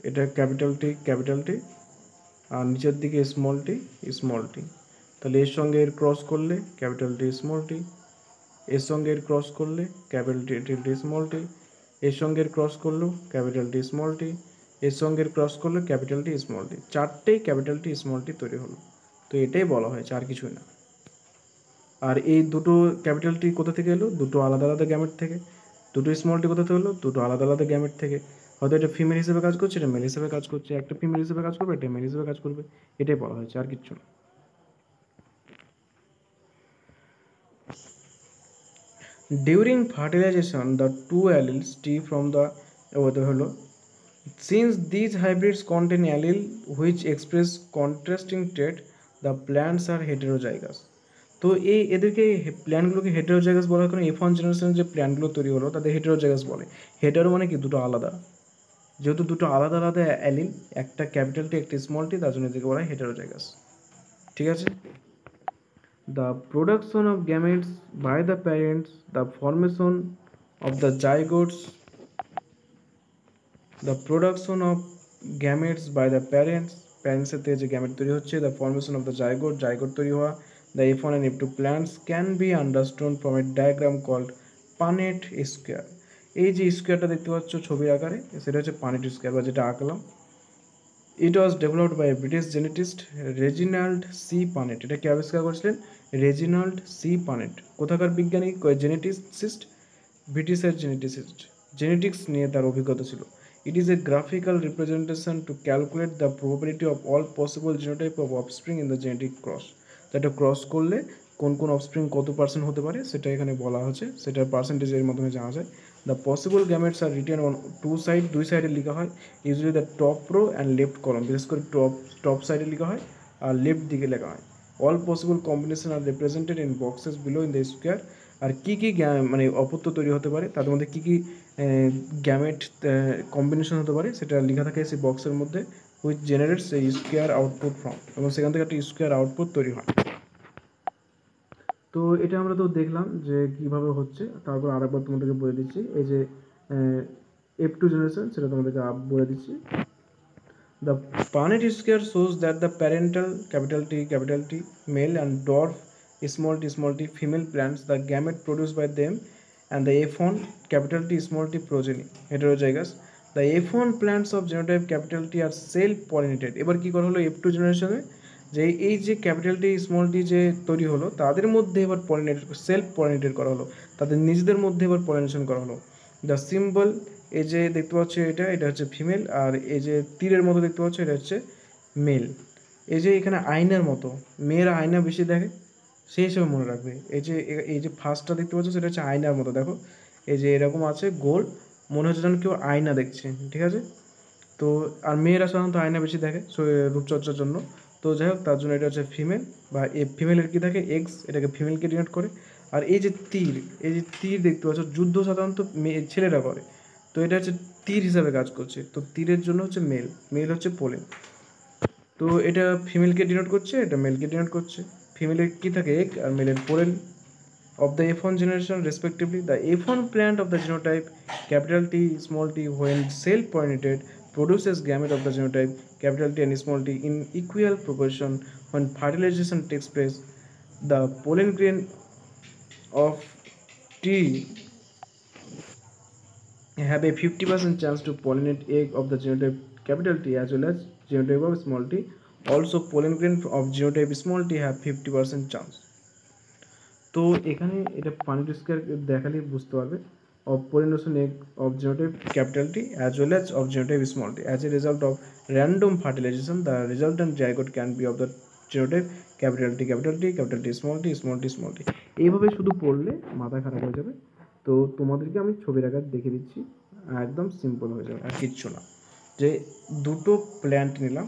এটা ক্যাপিটাল টি, আর নিচের দিকে স্মল টি, তাহলে এর সঙ্গে এর ক্রস করলে ক্যাপিটাল টি স্মল টি, এর সঙ্গে এর ক্রস করলে ক্যাপিটাল টি স্মল টি, এর সঙ্গে এর ক্রস করলো ক্যাপিটাল টি স্মল টি, এর সঙ্গে এর ক্রস করলো ক্যাপিটাল টি স্মল টি, চারটেই ক্যাপিটাল টি স্মল টি তৈরি হলো। তো এটাই বলা হয়েছে, আর কিছুই না। আর এই দুটো ক্যাপিটাল টি কোথা থেকে এলো, দুটো আলাদা আলাদা গ্যামেট থেকে। দুটো স্মল টি কোথা থেকে এলো, দুটো আলাদা আলাদা গ্যামেট থেকে। হয়তো এটা ফিমেল হিসেবে কাজ করছে, এটা মেল হিসেবে কাজ করছে, একটা ফিমেল হিসেবে কাজ করবে, এটা মেল হিসেবে কাজ করবে, এটাই বলা হয়েছে, আর কিচ্ছু না। During fertilization, the two alleles T from the হলো, since these hybrids contain allele which express contrasting trait, the plants are heterozygous. তো এদেরকে প্ল্যান্টগুলোকে হেটেরোজাইগাস বলার কারণে F1 জেনারেশনের যে প্ল্যান্টগুলো তৈরি হলো তাদের হেটেরোজাইগাস বলে। হেটারো মানে কি, দুটো আলাদা, যেহেতু দুটো আলাদা আলাদা অ্যালিল, একটা ক্যাপিটাল টি একটা স্মল টি, তার জন্য এদেরকে বলা হয় হেটেরোজাইগাস, ঠিক আছে। The production of gametes by the parents, the formation of the zygotes, the production of gametes by the parents এর থেকে যে গ্যামেট তৈরি হচ্ছে, the formation of the zygote তৈরি হওয়া, the F1 and F2 plants can be understood from a diagram called Punnett square. এই যে স্কোয়ারটা দেখতে পাচ্ছ ছবির আকারে, সেটা হচ্ছে পানেট স্কোয়ার, বা যেটা আঁকলাম। It was developed by British geneticist Reginald C Punnett. এটা কে আবিষ্কার করেছিলেন, রেজিনাল্ড সি পানেট। কোথাকার বিজ্ঞানী, জেনেটিসিস্ট, ব্রিটিশের জেনেটিসিস্ট, জেনেটিক্স নিয়ে তার অভিজ্ঞতা ছিল। It is a graphical representation to calculate the probability of all possible genotype of offspring in the genetic cross. এটা ক্রস করলে কোন কোন অফস্প্রিং কত পার্সেন্ট হতে পারে সেটা এখানে বলা হচ্ছে, সেটার পার্সেন্টেজের মাধ্যমে জানা যায়। The possible gametes are written on two side, দুই সাইডে লেখা হয়, usually the top row and left column, বিশেষ করে টপ সাইডে লেখা হয় আর লেফট দিকে লেখা হয়। All possible combination are represented in boxes below in the square. আর কী কী মানে অপত্য তৈরি হতে পারে, তাদের মধ্যে কী কী গ্যামেট কম্বিনেশন হতে পারে সেটা লেখা থাকে সেই বক্সের মধ্যে, হুইচ জেনারেটস এই স্কোয়ার আউটপুট ফ্রম, এবং সেখান থেকে একটা স্কোয়ার আউটপুট তৈরি হয়। তো এটা আমরা তো দেখলাম যে কীভাবে হচ্ছে, তারপর আরেকবার তোমাদেরকে বলে দিচ্ছি, এই যে F2 জেনারেশন সেটা তোমাদেরকে বলে দিচ্ছি। The Punnett square shows that the parental capital T male and dwarf small t female plants, the gamete produced by them, and the F1 capital T small t progeny heterozygous. The F1 plants of genotype capital T are self pollinated. এবার কি করা হলো F2 জেনারেশনে, যে এই যে capital T small টি যে তৈরি হলো তাদের মধ্যে এবার সেলফ পলিনেটেড করা হলো, তাদের নিজেদের মধ্যে এবার পলিনেশন করা হলো। দ্য সিম্বল, এই যে দেখতে পাচ্ছ এটা হচ্ছে ফিমেল, আর এই যে তীরের মতো দেখতে পাচ্ছ এটা হচ্ছে মেল। এই যে এখানে আয়নার মতো, মেয়েরা আয়না বেশি দেখে সেই হিসেবে মনে রাখবে। এই যে ফার্স্টটা দেখতে পাচ্ছ সেটা হচ্ছে আয়নার মতো, দেখো এই যে এরকম আছে গোল, মনে হচ্ছে যেন কেউ আয়না দেখছে, ঠিক আছে। তো আর মেয়েরা সাধারণত আয়না বেশি দেখে রূপচর্চার জন্য। তো যাই হোক, তার জন্য এটা হচ্ছে ফিমেল, বা ফিমেলের কী থাকে এক্স, এটাকে ফিমেলকে ডিনোট করে। আর এই যে তীর দেখতে পাচ্ছ, যুদ্ধ সাধারণত ছেলেরা করে, তো এটা হচ্ছে তীর হিসাবে কাজ করছে, তো তীরের জন্য হচ্ছে মেল হচ্ছে পোলেন। তো এটা ফিমেলকে ডিনোট করছে, এটা মেলকে ডিনোট করছে। ফিমেলের কী থাকে এগ, আর মেলের pollen. of the F1 generation respectively, the F1 plant of the genotype capital T small t when cell pollinated produces gamete of the genotype capital T and small t in equal proportion. When fertilization takes place, the pollen grain of T have a 50% chance to pollinate egg of the genotype capital T as well as genotype of small t. Also pollen grain of genotype small t have 50% chance. তো এখানে এটা পানিট square দেখালেই বুঝতে পারবে of pollination egg of genotype capital T as well as of genotype small t. As a result of random fertilization, the resultant zygote can be of the genotype capital T, capital T, capital T, small t, small t, small t. এইভাবে শুধু পড়লে মাথা খারাপ হয়ে যাবে। তো তোমাদেরকে আমি ছবির আকার দেখে দিচ্ছি, একদম সিম্পল হয়ে যাবে, আর কিচ্ছু না। যে দুটো প্ল্যান্ট নিলাম,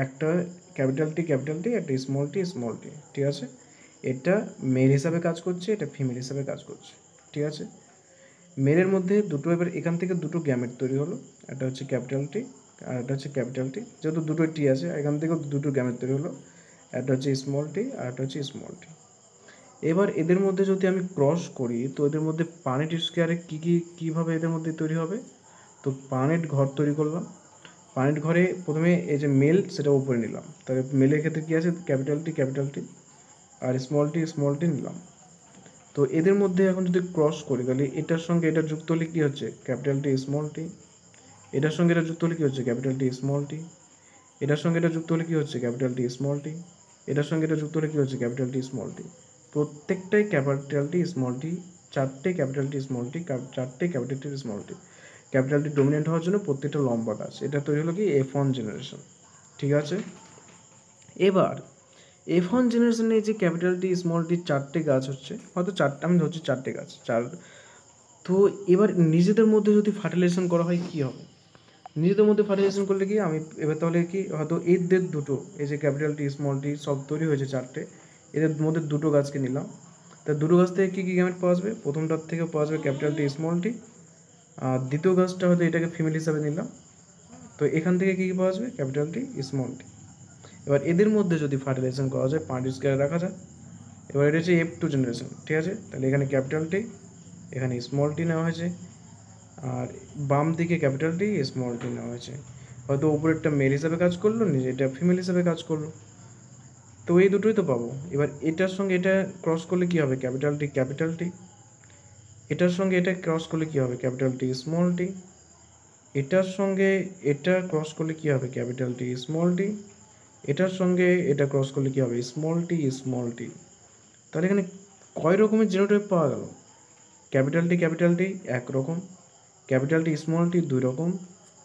একটা ক্যাপিটাল টি, একটা স্মল টি, ঠিক আছে। এটা মেল হিসাবে কাজ করছে, এটা ফিমেল হিসাবে কাজ করছে, ঠিক আছে। মেলের মধ্যে দুটো, এবার এখান থেকে দুটো গ্যামেট তৈরি হলো, একটা হচ্ছে ক্যাপিটাল টি আর একটা হচ্ছে ক্যাপিটাল টি, যেহেতু দুটো টি আছে এখান থেকেও দুটো গ্যামেট তৈরি হলো, একটা হচ্ছে স্মল টি আর একটা হচ্ছে স্মল টি। এবার এদের মধ্যে যদি আমি ক্রস করি তো এদের মধ্যে পানেট স্কোয়ারে কীভাবে এদের মধ্যে তৈরি হবে। তো পানেট ঘর তৈরি করলাম, পানেট ঘরে প্রথমে এই যে মেল সেটা উপরে নিলাম, তাহলে মেলের ক্ষেত্রে কী আছে ক্যাপিটাল টি আর স্মল টি নিলাম। তো এদের মধ্যে এখন যদি ক্রস করি তাহলে এটার সঙ্গে এটা যুক্ত হলে কী হচ্ছে ক্যাপিটাল টি স্মল টি, এটার সঙ্গে এটা যুক্ত হলে কী হচ্ছে ক্যাপিটাল টি স্মল টি, এটার সঙ্গে এটা যুক্ত হলে কী হচ্ছে ক্যাপিটাল টি স্মল টি, এটার সঙ্গে এটা যুক্ত হলে কী হচ্ছে ক্যাপিটাল টি স্মল টি। প্রত্যেকটাই ক্যাপিটাল টি স্মল টি, চারটে ক্যাপিটাল টি স্মল টি, চারটে ক্যাপিটাল টি স্মল টি। ক্যাপিটাল টি ডোমিনেন্ট হওয়ার জন্য প্রত্যেকটা লম্বা গাছ, এটা তৈরি হলো কি F1 জেনারেশন, ঠিক আছে। এবার F1 জেনারেশনে যে ক্যাপিটাল টি স্মল টি চারটে গাছ হচ্ছে, হয়তো চারটে আমি ধরছি চারটে গাছ, তো এবার নিজেদের মধ্যে যদি ফার্টিলাইজেশন করা হয় কী হবে, নিজেদের মধ্যে ফার্টিলাইজেশন করলে কি আমি এবার তাহলে কি হয়তো এদের দুটো, এই যে ক্যাপিটাল টি স্মল টি সব তৈরি হয়েছে চারটে, এদের মধ্যে দুটো গাছকে নিলাম, তা দুটো গাছ থেকে কী গ্যামেট পাওয়া যাবে, প্রথমটার থেকে পাওয়া যাবে ক্যাপিটাল টি স্মল টি, আর দ্বিতীয় গাছটা হয়তো এটাকে ফিমেল হিসাবে নিলাম, তো এখান থেকে কী পাওয়া যাবে ক্যাপিটাল টি স্মল টি। এবার এদের মধ্যে যদি ফার্টিলাইজেশন করা যায় পাঁচ স্কোয়ারে রাখা যায়, এবার এটা হচ্ছে F2 জেনারেশন, ঠিক আছে। তাহলে এখানে ক্যাপিটাল টি, এখানে স্মল টি নেওয়া হয়েছে, আর বাম দিকে ক্যাপিটাল টি স্মল টি নেওয়া হয়েছে, হয়তো উপরেরটা মেল হিসাবে কাজ করলো, এটা ফিমেল হিসাবে কাজ করলো, তো এই দুটোই তো পাবো। এবার এটার সঙ্গে এটা ক্রস করলে কী হবে ক্যাপিটাল টি, এটার সঙ্গে এটা ক্রস করলে কী হবে ক্যাপিটাল টি স্মল টি, এটার সঙ্গে এটা ক্রস করলে কী হবে ক্যাপিটাল টি স্মল টি, এটার সঙ্গে এটা ক্রস করলে কী হবে স্মল টি। তাহলে এখানে কয় রকমের জিনোটাইপ পাওয়া গেল, ক্যাপিটাল টি একরকম, ক্যাপিটাল টি স্মল টি দুই রকম,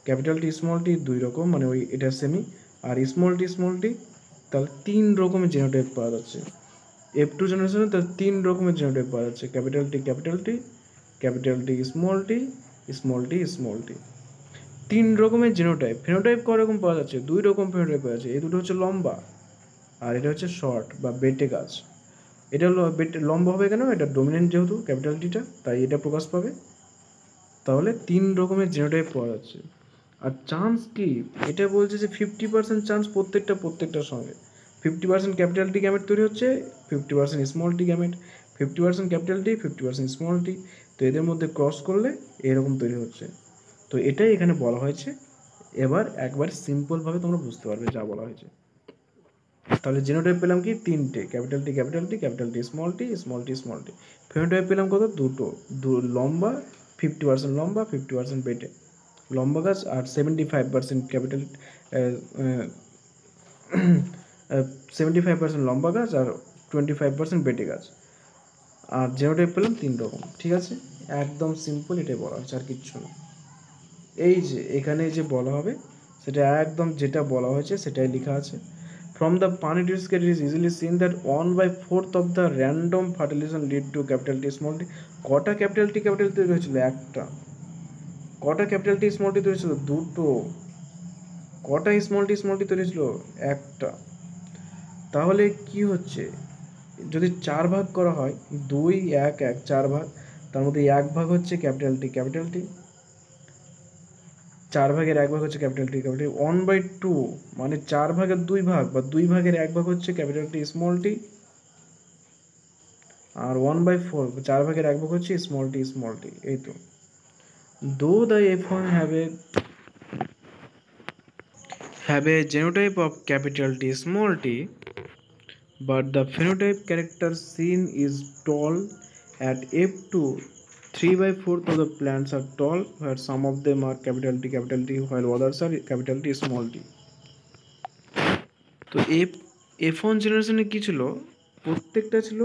ক্যাপিটাল টি স্মল টি দুই রকম, মানে ওই এটা সেমি, আর স্মল টি, তাহলে তিন রকমের জিনোটাইপ পাওয়া যাচ্ছে। F2 জেনারেশনে তাহলে তিন রকমের জিনোটাইপ পাওয়া যাচ্ছে, ক্যাপিটাল টি স্মল টি, তিন রকমের জিনোটাইপ। ফেনোটাইপ কয় রকম পাওয়া যাচ্ছে, দুই রকম ফেনোটাইপ পাওয়া যাচ্ছে, এই দুটো হচ্ছে লম্বা আর এটা হচ্ছে শর্ট বা বেটে গাছ। এটা হলো লম্বা হবে কেন, এটা ডোমিনেন্ট যেহেতু ক্যাপিটাল টিটা তাই এটা প্রকাশ পাবে, তাহলে তিন রকমের জিনোটাইপ পাওয়া যাচ্ছে। আর চান্স কি, এটা বলছে যে 50% চান্স প্রত্যেকটার সঙ্গে 50% ক্যাপিটাল টি গ্যামেট তৈরি হচ্ছে, 50% small tea gamete, 50% capital T, 50% small tea, তো এদের মধ্যে ক্রস করলে এরকম তৈরি হচ্ছে। তো এটাই এখানে বলা হয়েছে। এবার একবার সিম্পলভাবে তোমরা বুঝতে পারবে যা বলা হয়েছে। তাহলে জিনোটাইপ পেলাম কি তিনটে, capital T small T. Phenotype পেলাম কত, দুটো, লম্বা 50% লম্বা 50% বেটে লম্বা গাছ, আর 75% ক্যাপিটাল 75% লম্বা গাছ আর 25% বেটে গাছ। আর জিনোটাইপ পেলাম তিন রকম, ঠিক আছে। একদম সিম্পল, এটাই বলা হচ্ছে, আর কিচ্ছু না। এই যে এখানে যে বলা হবে সেটা একদম যেটা বলা হয়েছে সেটাই লেখা আছে। From the Punnett scale, it is easily seen that 1/4 of the random fertilization lead to capital T small t. কটা ক্যাপিটাল টি তৈরি হয়েছিল, একটা। কটা ক্যাপিটাল টি স্মল টি তৈরি হয়েছিল, দুটো। কটা স্মল টি তৈরি হয়েছিল, একটা। তাহলে কি হচ্ছে, যদি 4 ভাগ করা হয়, 2 1 1 4 ভাগ, তার মধ্যে 1 ভাগ হচ্ছে ক্যাপিটাল টি, 4 ভাগের 1 ভাগ হচ্ছে ক্যাপিটাল টি। 1/2 মানে 4 ভাগের 2 ভাগ বা 2 ভাগের 1 ভাগ হচ্ছে ক্যাপিটাল টি স্মল টি, আর 1/4 4 ভাগের 1 ভাগ হচ্ছে স্মল টি। এই তো। Though the F1 have a genotype of capital T small t, but the phenotype character seen is tall at F2. 3/4 of the plants are tall, where some of them are capital T, while others are capital T small t. তো F1 জেনারেশনে কি ছিল, প্রত্যেকটা ছিল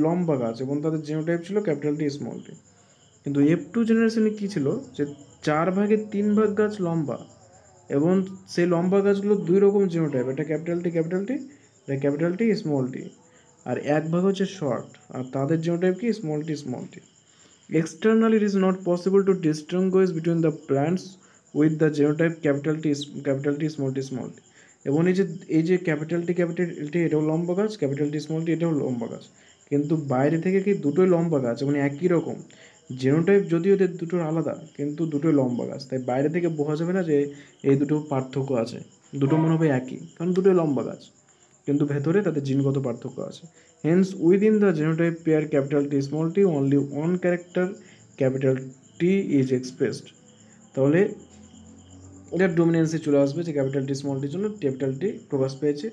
লম্বা গাছ এবং তাদের জিনোটাইপ ছিল ক্যাপিটাল টি স্মল টি। কিন্তু F2 জেনারেশনে কী ছিল, যে 4/3 গাছ লম্বা এবং সেই লম্বা গাছগুলো 2 রকম জিনোটাইপ, একটা ক্যাপিটাল টি এটা ক্যাপিটাল টি স্মল টি, আর 1 ভাগ হচ্ছে শর্ট, আর তাদের জিনোটাইপ কি small tea. Externally, it is not possible to distinguish between the plants with the genotype capital T, small t. এবং এই যে ক্যাপিটাল টি এটাও লম্বা গাছ, ক্যাপিটাল টি স্মল টি এটাও লম্বা গাছ, কিন্তু বাইরে থেকে কি দুটোই লম্বা গাছ এবং একই রকম জেনোটাইপ, যদিও এদের দুটোর আলাদা কিন্তু দুটোই লম্বা গাছ, তাই বাইরে থেকে বোঝা যাবে না যে এই দুটো পার্থক্য আছে, দুটো মনে হবে একই, কারণ দুটোই লম্বা গাছ, কিন্তু ভেতরে তাদের জিনগত পার্থক্য আছে। Hence within the genotype pair capital T small T only one character capital T is expressed. তাহলে এটার ডোমিনেন্সে চলে আসবে যে ক্যাপিটাল টি স্মল টির জন্য ক্যাপিটাল টি প্রকাশ পেয়েছে,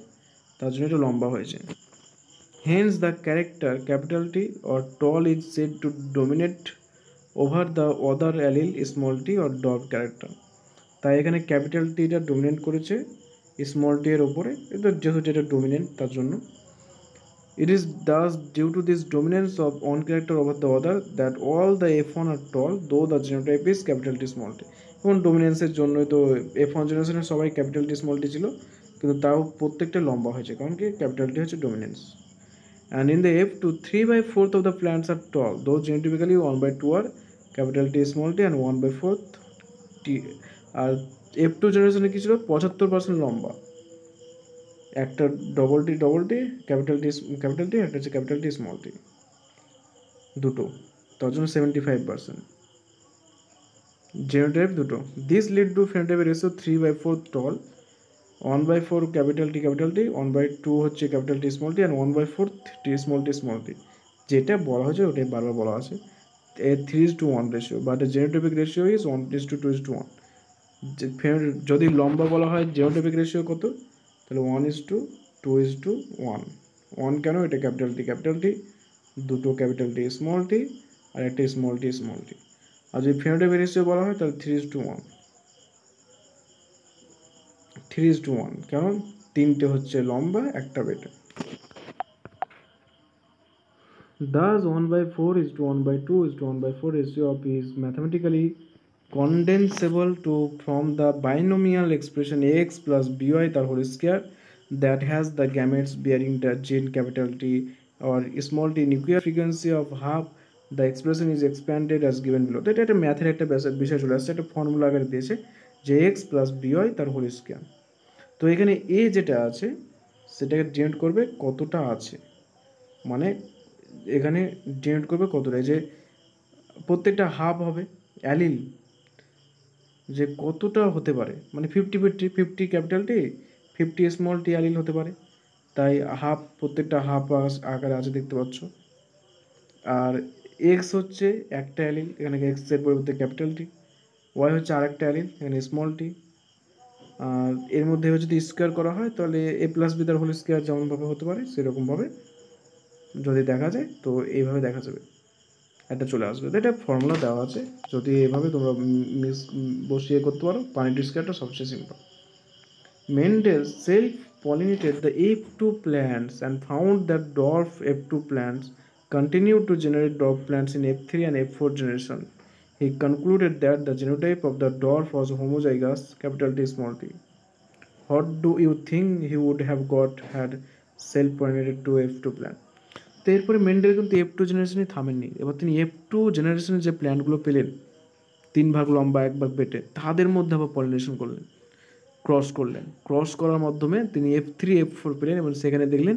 তার জন্য এটা লম্বা হয়েছে। Hence the character capital tea or ton is said to dominate over the other allele small tea or dog character. তাই এখানে ক্যাপিটাল টিটা ডোমিনেট করেছে স্মল টি এর ওপরে, এটা যেহেতু এটা ডোমিনেন্ট তার জন্য। It is thus due to this dominance of one character over the other that all the F1 are tall, though the genotype is capital T small t. এবং ডোমিনেন্সের জন্যই তো F1 জেনারেশনের সবাই ক্যাপিটাল টি স্মল টি ছিল, কিন্তু তাও প্রত্যেকটা লম্বা হয়েছে, কারণ কি ক্যাপিটাল টি হচ্ছে dominance. And in the F2, 3/4 of the plants are tall, though genotypically 1/2 are capital T small t and 1/4 T। আর F2 জেনারেশনে কি ছিল, 75% লম্বা, একটা ডবল টি ক্যাপিটাল টি একটা হচ্ছে ক্যাপিটাল টি স্মল টি, দুটো, তার জন্য 75% জেনোটাইপ দুটো। This lead to phenotype ratio 3/4 tall, 1/4 capital T 1/2 হচ্ছে capital T small T and 1/4 T small T. যেটা বলা হয়েছে ওটাই বারবার বলা আছে, 3:1 ratio, but genotypic ratio is 1:2:1। যদি লম্বা বলা হয় জেনোটাইপিক রেশিও কত, তাহলে 1:2:1। 1 কেন, এটা ক্যাপিটাল টি, দুটো ক্যাপিটাল টি স্মল টি আর একটা স্মল টি। আর যদি ফেনোটাইপিক রেশিও বলা হয় তাহলে 3:1। কারণ তিনটে হচ্ছে লম্বা, একটা বেটে। Thus 1/4:1/2:1/4 ratio of is mathematically condensable to from the binomial expression ax plus by the whole square that has the gametes bearing the gene capital T or small t nuclear frequency of half. The expression is expanded as given below. তো এটা একটা ম্যাথের একটা বিষয় চলে আসছে, একটা formula আকারে দিয়েছে যে এক্স প্লাস বিওয়াই তার হোল স্কয়ার। তো এখানে এ যেটা আছে সেটাকে ডিনোট করবে কতটা আছে, মানে এখানে ডিনোট করবে কতটা, যে প্রত্যেকটা হাফ হবে অ্যালিল, যে কতটা হতে পারে, মানে 50 capital T 50 small tea allele হতে পারে, তাই হাফ, প্রত্যেকটা হাফ আকারে আছে দেখতে পাচ্ছ। আর এক্স হচ্ছে একটা অ্যালিল, এখানে এক্সের পরিবর্তে ক্যাপিটাল টি, ওয়াই হচ্ছে আরেকটা অ্যালিল, এখানে স্মল টি, আর এর মধ্যে যদি স্কোয়ার করা হয় তাহলে এ প্লাস বি তার হোল স্কোয়ার যেমনভাবে হতে পারে সেরকমভাবে যদি দেখা যায় তো এইভাবে দেখা যাবে, একটা চলে আসবে। এটা ফর্মুলা দেওয়া আছে, যদি এভাবে তোমরা বসিয়ে করতে পারো, পানিটির স্কোয়ারটা সবচেয়ে simple. Mendel self-pollinated the F2 plants and found that dwarf F2 plants continued to generate dwarf plants in F3 and F4 generation. He concluded that the genotype of the dwarf was homozygous, capital T small t. What do you think he would have got had self-pollinated to F2 plant? তো এরপরে Mendel কিন্তু F2 জেনারেশনে থামেননি, এবার তিনি F2 জেনারেশনের যে প্ল্যান্টগুলো পেলেন 3 ভাগ লম্বা 1 ভাগ বেটে, তাদের মধ্যে আবার পলিনেশন করলেন, ক্রস করার মাধ্যমে তিনি F3 F4 পেলেন, এবং সেখানে দেখলেন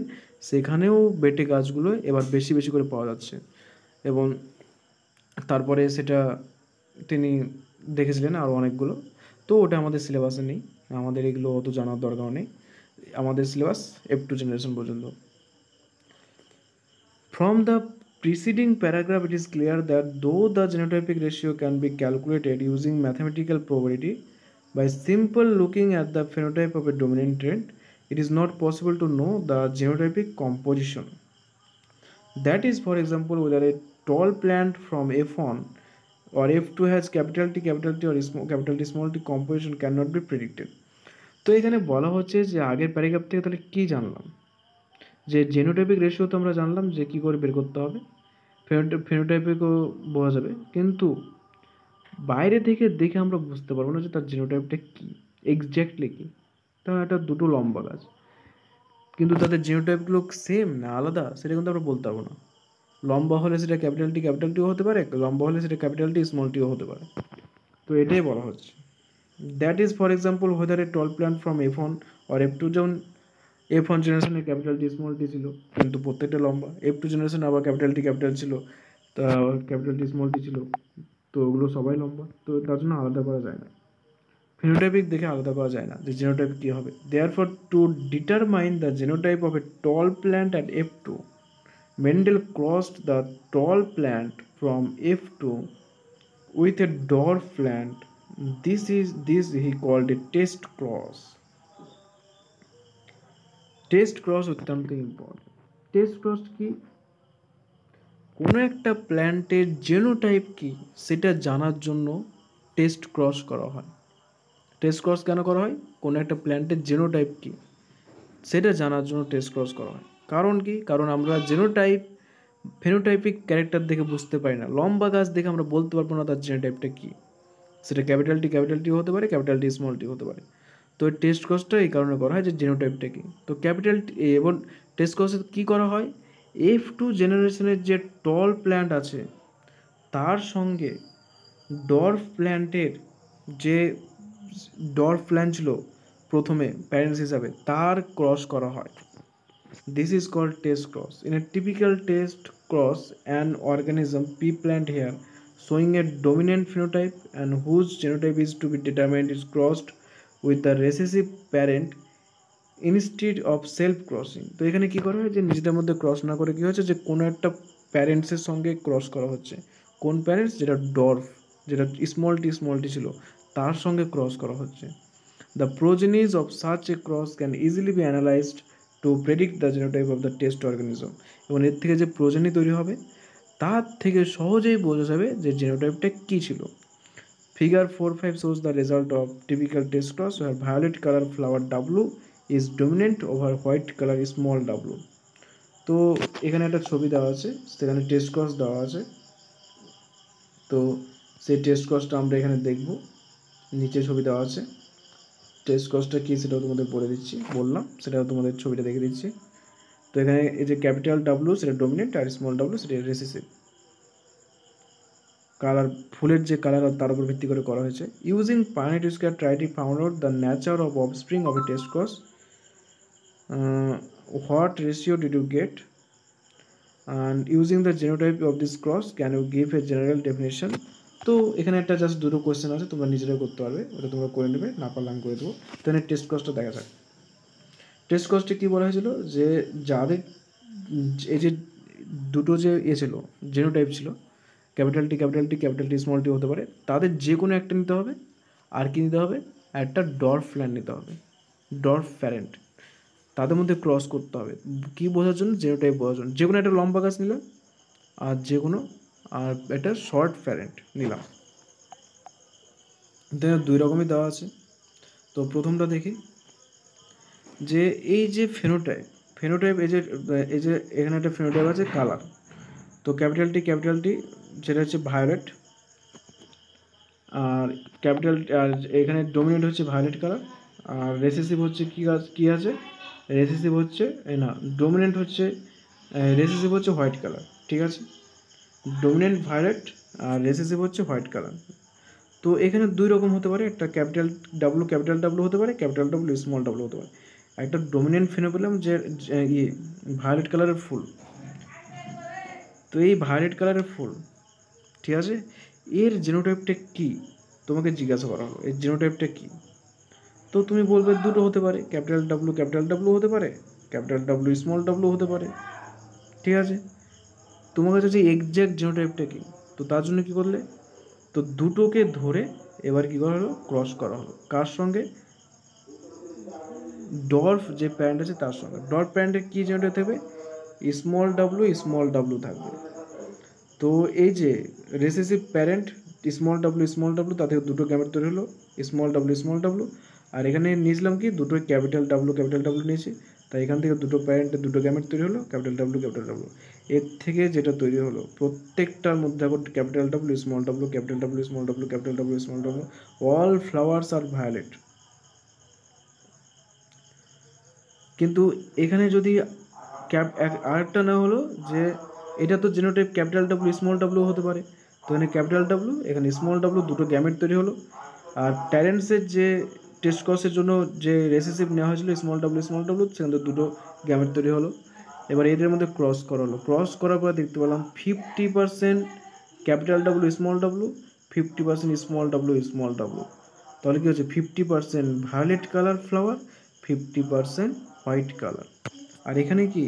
সেখানেও বেটে গাছগুলো এবার বেশি বেশি করে পাওয়া যাচ্ছে, এবং তারপরে সেটা তিনি দেখেছিলেন আরও অনেকগুলো। তো ওটা আমাদের সিলেবাসে নেই, আমাদের এগুলো অত জানার দরকার নেই, আমাদের সিলেবাস F2 জেনারেশন পর্যন্ত। From the preceding paragraph, it is clear that though the genotypic ratio can be calculated using mathematical probability by simple looking at the phenotype of a dominant trait, it is not possible to know the genotypic composition. That is, for example, whether a tall plant from F1 or F2 has capital T or capital T small t composition cannot be predicted. তো এখানে বলা হচ্ছে যে আগের paragraph থেকে তাহলে কী জানলাম, যে জেনোটাইপিক রেশিও তো আমরা জানলাম যে কী করে বের করতে হবে, ফেনোটাইপিকও বোঝা যাবে, কিন্তু বাইরে থেকে দেখে আমরা বুঝতে পারবো না যে তার জেনোটাইপটা কী, এক্স্যাক্টলি কী। তার একটা দুটো লম্বা গাছ, কিন্তু তাদের জিনোটাইপগুলো সেম না আলাদা সেটা কিন্তু আমরা বলতে পারবো না। লম্বা হলে সেটা ক্যাপিটাল টিও হতে পারে, লম্বা হলে সেটা ক্যাপিটাল টি স্মল টিও হতে পারে। তো এটাই বলা হচ্ছে। That is for example whether a tall plant from F1 or F2, যেমন F1 জেনারেশনে ক্যাপিটাল টি স্মল টি ছিল কিন্তু প্রত্যেকটা লম্বা, F2 জেনারেশনে আবার ক্যাপিটাল ছিল, তা ক্যাপিটাল টি স্মল টি ছিল, তো ওগুলো সবাই লম্বা, তো তার জন্য আলাদা করা যায় না, ফিনোটাইপিক দেখে আলাদা করা যায় না যে জিনোটাইপ কী হবে। Therefore to determine the genotype of a tall plant at F2, Mendel crossed the tall plant from F2 with a dwarf plant. This he called a test cross. Test cross অত্যন্ত important. Test cross কি? কোনো একটা প্ল্যান্টের genotype কি সেটা জানার জন্য test cross করা হয়। টেস্ট ক্রস কেন করা হয়? কোনো একটা প্ল্যান্টের জেনোটাইপ কি সেটা জানার জন্য টেস্ট ক্রস করা হয়। কারণ কি? কারণ আমরা জেনোটাইপ ফেনোটাইপিক ক্যারেক্টার দেখে বুঝতে পারি না, লম্বা গাছ দেখে আমরা বলতে পারবো না তার জেনোটাইপটা কী, সেটা ক্যাপিটাল টি হতে পারে, ক্যাপিটাল টি স্মল টি হতে পারে। তো টেস্ট ক্রসটা এই কারণে করা হয় যে জেনোটাইপটা কী। তো ক্যাপিটাল এবং টেস্ট ক্রসে কী করা হয়, F2 জেনারেশনের যে টল প্ল্যান্ট আছে তার সঙ্গে ডর্ফ প্ল্যান্টের যে ডর্ফ প্ল্যান্ট ছিল প্রথমে প্যারেন্টস হিসাবে তার ক্রস করা হয়। This is called test cross. In a typical test cross, an organism pea plant here showing a dominant phenotype and whose genotype is to be determined is crossed with the recessive parent instead of self crossing. তো এখানে কি করা হয় যে নিজেদের মধ্যে cross না করে কি হচ্ছে যে কোনো একটা প্যারেন্টসের সঙ্গে ক্রস করা হচ্ছে। কোন প্যারেন্টস? যেটা ডর্ফ, যেটা স্মল টি ছিল তার সঙ্গে ক্রস করা হচ্ছে। The progenies of such a cross can easily be analyzed to predict the genotype of the test organism. এবং এর থেকে যে প্রোজেনি তৈরি হবে তার থেকে সহজেই বোঝা যাবে যে জেনোটাইপটা কী ছিল। Figure 4.5 shows the result of typical test cross where violet color flower W is dominant over white color small w. তো এখানে একটা ছবি দেওয়া আছে, সেখানে টেস্ট ক্রস দেওয়া আছে। তো সেই টেস্ট ক্রসটা আমরা এখানে দেখব, নিচে ছবি দেওয়া আছে। টেস্ট ক্রসটা কী সেটাও তোমাদের বললাম, সেটাও তোমাদের ছবিটা দেখে দিচ্ছি। তো এখানে এই যে ক্যাপিটাল ডাব্লু সেটা ডোমিনেন্ট আর স্মল ডাব্লু সেটা রেসেসিভ। কালার, ফুলের যে কালার তার উপর ভিত্তি করে করা হয়েছে। Using Punnett square try to found out the nature of offspring of a test cross. What ratio did you get and using the genotype of this cross can you give a general definition. তো এখানে একটা just দুটো question আছে, তোমরা নিজেরাই করতে পারবে, ওটা তোমরা করে নেবে, না পারলে আমি করে দেবো। তো এখানে টেস্ট ক্রসটা দেখা যাক। টেস্ট ক্রসটি কী বলা হয়েছিল যে যাদের এই যে দুটো যে ছিল জেনোটাইপ ছিল ক্যাপিটাল টি স্মল টি হতে পারে, তাদের যে কোনো একটা নিতে হবে। আর কি নিতে হবে? একটা ডর্ফ প্ল্যান্ট নিতে হবে, ডর্ফ প্যারেন্ট, তাদের মধ্যে ক্রস করতে হবে। কী বোঝার জন্য? জেনোটাইপ বোঝার জন্য। যে কোনো একটা লম্বা গাছ নিলাম আর যে কোনো আর একটা শর্ট প্যারেন্ট নিলাম। দুই রকমই দেওয়া আছে। তো প্রথমটা দেখি যে এই যে ফেনোটাইপ এই যে এখানে একটা ফেনোটাইপ আছে কালার। তো ক্যাপিটাল টি সেটা হচ্ছে ভায়োলেট, আর আর এখানে ডোমিনেন্ট হচ্ছে ভায়োলেট কালার, আর রেসেসিভ হচ্ছে কী আছে রেসেসিভ হচ্ছে না ডোমিনেন্ট হচ্ছে রেসেসিভ হচ্ছে হোয়াইট কালার। ঠিক আছে, ডোমিনেন্ট ভায়োলেট আর রেসেসিভ হচ্ছে হোয়াইট কালার। তো এখানে দুই রকম হতে পারে, একটা ক্যাপিটাল ডাব্লু হতে পারে, ক্যাপিটাল ডাব্লু স্মল ডাব্লু হতে পারে। একটা ডোমিনেন্ট ফেনো পেলাম যে ভায়োলেট কালারের ফুল। তো এই ভায়োলেট কালারের ফুল, ঠিক আছে, এর জেনোটাইপটা কী তোমাকে জিজ্ঞাসা করা হলো, এর জেনোটাইপটা কী? তো তুমি বলবে দুটো হতে পারে, ক্যাপিটাল ডাব্লু হতে পারে, ক্যাপিটাল ডাব্লু স্মল ডাব্লু হতে পারে। ঠিক আছে, তোমার কাছে যে এক্স্যাক্ট জেনোটাইপটা কী, তো তার জন্য কী করলে, তো দুটোকে ধরে এবার কী করা হলো, ক্রস করা হলো। কার সঙ্গে? ডর্ফ যে প্যারেন্ট আছে তার সঙ্গে। ডর্ফ প্যারেন্টের কী জেনোটাইপ থাকবে? স্মল ডাব্লু থাকবে। তো এই যে রেসেসিভ প্যারেন্ট স্মল ডাব্লু তা থেকে দুটো গ্যামেট তৈরি হলো, স্মল ডাব্লু আর এখানে নিয়েছিলাম কি দুটো ক্যাপিটাল ডাব্লু নিয়েছি, তাই এখান থেকে দুটো প্যারেন্টের দুটো গ্যামেট তৈরি হলো ক্যাপিটাল ডাব্লু। এর থেকে যেটা তৈরি হলো প্রত্যেকটার মধ্যে আবার capital W small W capital W small W capital W small W, all flowers are violet. কিন্তু এখানে যদি আরেকটা না হলো যে এটা তো genotype capital W small W হতে পারে, তো এখানে ক্যাপিটাল ডাব্লু এখানে স্মল ডাব্লু, দুটো গ্যামেট তৈরি হলো। আর প্যারেন্টসের যে টেস্ট কসের জন্য যে রেসিসিভ নেওয়া হয়েছিল স্মল ডাব্লু সেখান থেকে দুটো গ্যামেট তৈরি হলো। এবার এদের মধ্যে ক্রস করা হলো, ক্রস করার পর দেখতে পেলাম 50% ক্যাপিটাল ডাব্লু 50% স্মল ডাব্লু। তাহলে কী হচ্ছে 50% violet colour flower, 50% white colour. আর এখানে কি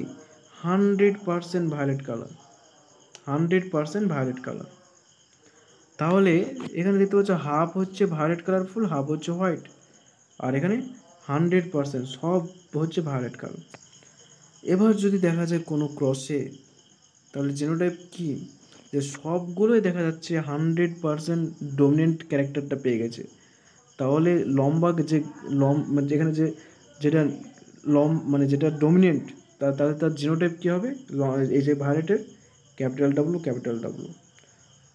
100% ভায়োলেট কালার। তাহলে এখানে দেখতে পাচ্ছ হাফ হচ্ছে ভায়োলেট কালারফুল, হাফ হচ্ছে হোয়াইট, আর এখানে 100% সব হচ্ছে ভায়োলেট কালার। এবার যদি দেখা যায় কোনো ক্রসে, তাহলে জেনোটাইপ কি, যে সবগুলোই দেখা যাচ্ছে 100% ডোমিনেন্ট ক্যারেক্টারটা পেয়ে গেছে। তাহলে লম্বা যে যেখানে যেটা যেটা ডোমিনেন্ট তার জিনোটাইপ কী হবে, এই যে ভায়োলেটের ক্যাপিটাল ডাব্লু।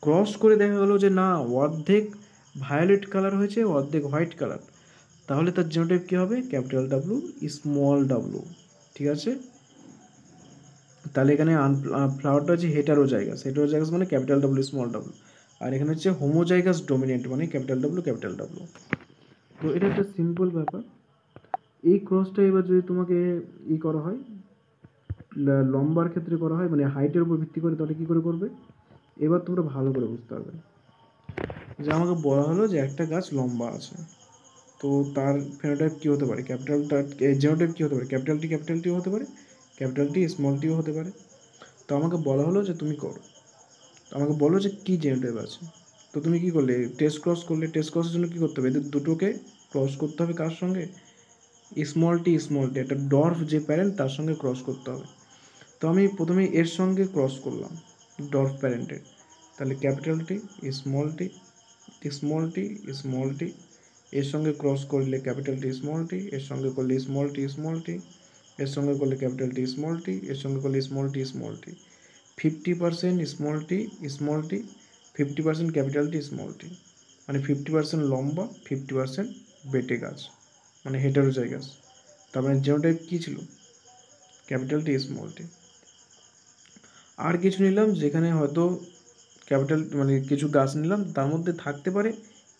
ক্রস করে দেখা গেলো যে না, অর্ধেক ভায়োলেট কালার হয়েছে অর্ধেক হোয়াইট কালার, তাহলে তার জিনোটাইপ কী হবে, ক্যাপিটাল ডাব্লু স্মল ডাব্লু। ঠিক আছে, তাহলে এখানে ফ্লাওয়ারটা হচ্ছে হেটারোজাইগাস মানে ক্যাপিটাল ডাব্লু স্মল ডাব্লু, আর এখানে হচ্ছে হোমোজাইগাস ডোমিনেন্ট মানে ক্যাপিটাল ডাব্লু। তো এটা একটা সিম্পল ব্যাপার। এই ক্রসটা এবার যদি তোমাকে করা হয়, লম্বার ক্ষেত্রে করা হয়, মানে হাইটের উপর ভিত্তি করে, তাহলে কী করে করবে, এবার তোমরা ভালো করে বুঝতে পারবে। যে আমাকে বলা হলো যে একটা গাছ লম্বা আছে, তো তার ফেনোটাইপ কী হতে পারে, জেনোটাইপ কী হতে পারে, ক্যাপিটাল টি হতে পারে, ক্যাপিটাল টি স্মল টিও হতে পারে। তো আমাকে বলা হলো যে তুমি করো, আমাকে বলো যে কী জেনোটাইপ আছে। তো তুমি কী করলে, টেস্ট ক্রসের জন্য কী করতে হবে, এদের দুটোকে ক্রস করতে হবে কার সঙ্গে, স্মল টি একটা ডর্ফ যে প্যারেন্ট তার সঙ্গে ক্রস করতে হবে। তো আমি প্রথমে এর সঙ্গে ক্রস করলাম ডর্ফ প্যারেন্টের, তাহলে ক্যাপিটাল টি স্মল টি এর সঙ্গে ক্রস করলে ক্যাপিটাল টি স্মল টি, এর সঙ্গে করলে স্মল টি এর সঙ্গে করলে ক্যাপিটাল টি এর সঙ্গে করলে small tea 50% small tea 50% capital T small টি, মানে 50% লম্বা 50% বেটে গাছ, মানে হেটারোজাইগাস। তার মানে জেনোটাইপ কী ছিল, ক্যাপিটাল টি স্মল টি। আর কিছু নিলাম যেখানে হয়তো ক্যাপিটাল কিছু গাছ নিলাম, তার মধ্যে থাকতে পারে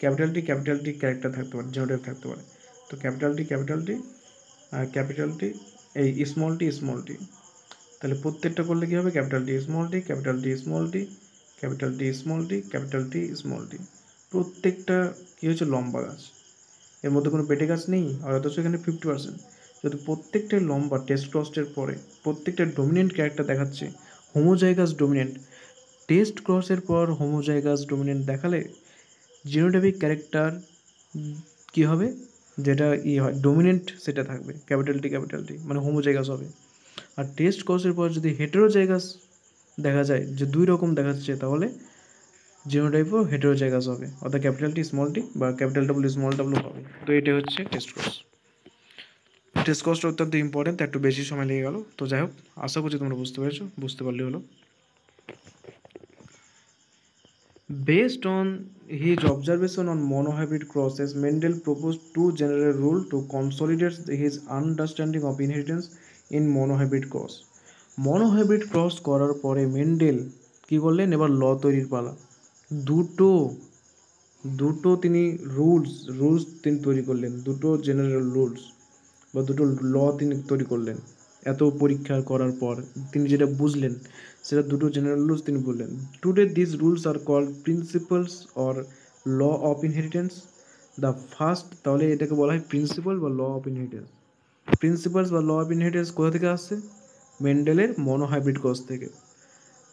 ক্যাপিটাল টি ক্যারেক্টার থাকতে পারে, জেনোটাইপ থাকতে পারে। তো ক্যাপিটাল টি এই স্মল টি তাহলে প্রত্যেকটা করলে কী হবে, ক্যাপিটাল টি স্মল টি। প্রত্যেকটা কী হচ্ছে, লম্বা গাছ, এর মধ্যে কোনো পেটে গাছ নেই, আর অথচ এখানে 50%। যদি প্রত্যেকটা লম্বা টেস্ট ক্রসের পরে প্রত্যেকটা ডোমিনেন্ট ক্যারেক্টার দেখাচ্ছে হোমোজাইগাস ডোমিনেন্ট, টেস্ট ক্রসের পর হোমোজাইগাস ডোমিনেন্ট দেখালে জিনোটাইপিক ক্যারেক্টার কী হবে, যেটা হয় ডোমিনেন্ট সেটা থাকবে, ক্যাপিটাল টি মানে হোমোজাইগাস হবে। আর টেস্ট ক্রসের পর যদি হেটেরোজাইগাস দেখা যায় যে দুই রকম দেখাচ্ছে, তাহলে জিনোটাইপও হেটেরোজাইগাস হবে, অর্থাৎ ক্যাপিটাল টি স্মল টি বা ক্যাপিটাল ডাব্লু স্মল ডাব্লু হবে। তো এটা হচ্ছে টেস্ট ক্রসটা অত্যন্ত ইম্পর্টেন্ট, একটু বেশি সময় লেগে গেল। তো যাই হোক, আশা করছি তোমরা বুঝতে পারলে হলো। Based on his observation on monohybrid crosses, Mendel proposed two general rules to consolidate his understanding of inheritance in monohybrid cross. monohybrid cross করার পরে মেন্ডেল কী করলেন, এবার ল তৈরির পালা। দুটো তিনি রুলস তিনি তৈরি করলেন, দুটো জেনারেল রুলস বা দুটো ল তিনি তৈরি করলেন। এত পরীক্ষা করার পর তিনি যেটা বুঝলেন সেটা দুটো জেনারেল রুলস তিনি বললেন। Today this rules are called principles or law of inheritance. The first, তাহলে এটাকে বলা হয় প্রিন্সিপাল বা ল অফ ইনহেরিটেন্স। প্রিন্সিপালস বা ল অফ ইনহেরিটেন্স কোথা থেকে আসছে, মেন্ডেলের মনোহাইব্রিড ক্রস থেকে।